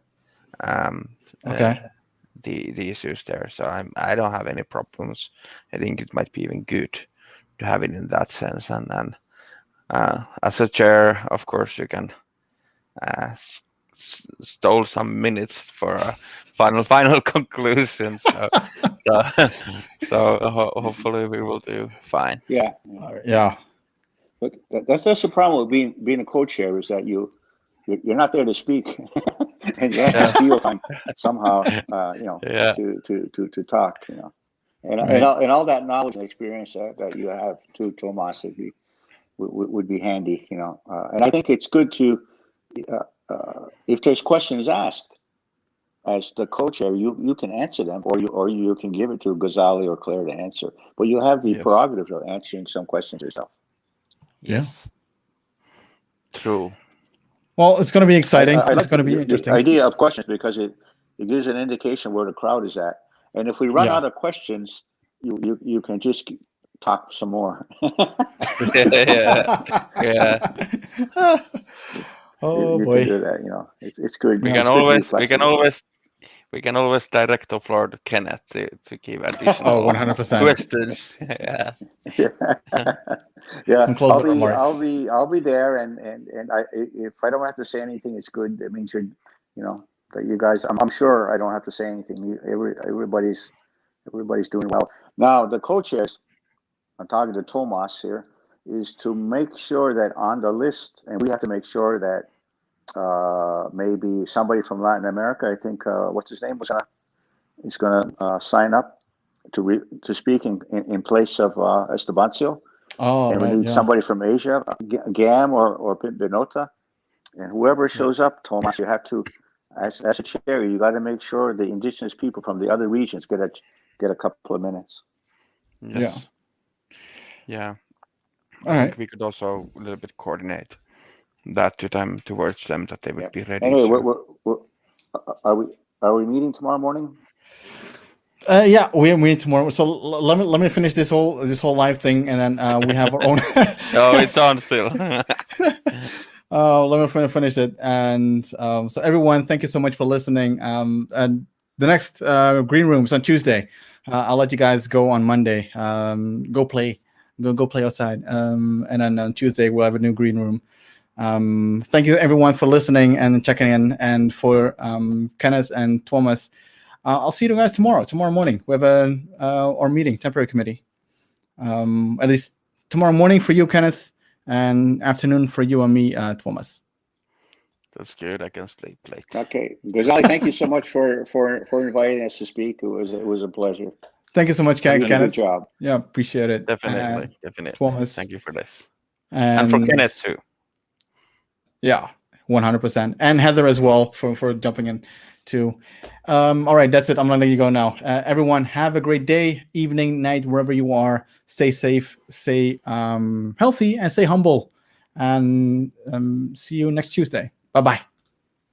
the issues there. So I don't have any problems. I think it might be even good to have it in that sense. And as a chair, of course, you can stole some minutes for a final conclusion. So hopefully we will do fine. Yeah. But that's the problem with being a co-chair, is that you're not there to speak, and you have to steal time somehow, to talk, and all that knowledge and experience that you have too, Tomas, would be handy, and I think it's good to, if there's questions asked as the co-chair, you can answer them, or you can give it to Ghazali or Claire to answer, but you have the prerogative of answering some questions yourself. Yes. True. Well, it's going to be exciting. It's going to be interesting. The idea of questions, because it gives an indication where the crowd is at. And if we run out of questions, you can just talk some more. Oh you boy! can do that. It's good. We can always direct the floor to Kenneth to give additional 100% questions. Some closing remarks. I'll be there, and if I don't have to say anything, it's good. It means that you guys. I'm sure I don't have to say anything. Everybody's doing well. Now the co-chairs, I'm talking to Tomas here, is to make sure that on the list, and we have to make sure that maybe somebody from Latin America, I think, what's his name, is going to sign up to speak in place of Estebancio. And we need somebody from Asia, Gam or Benota, and whoever shows up, Tomas, you have to, as a chair, you got to make sure the indigenous people from the other regions get a couple of minutes. Yes. Yeah. All I right. think we could also a little bit coordinate that towards them, that they would be ready. Anyway, are we meeting tomorrow morning? Yeah, we are meeting tomorrow. So let me finish this whole live thing, and then we have our own. Oh, it's on still. Let me finish it, and so everyone, thank you so much for listening. And the next green room is on Tuesday. I'll let you guys go on Monday. Go play outside. And then on Tuesday we'll have a new green room. Thank you everyone for listening and checking in, and for Kenneth and Thomas. I'll see you guys tomorrow morning. We have our meeting, temporary committee. At least tomorrow morning for you, Kenneth, and afternoon for you and me, Thomas. That's good. I can sleep late. Okay, Ghazali, thank you so much for inviting us to speak. It was a pleasure. Thank you so much, Kenneth. Good job. Yeah, appreciate it. Definitely. Thomas. Thank you for this. And for Kenneth too. Yeah, 100%. And Heather as well for jumping in too. All right, that's it. I'm gonna let you go now. Everyone, have a great day, evening, night, wherever you are. Stay safe, stay healthy, and stay humble. And see you next Tuesday. Bye-bye.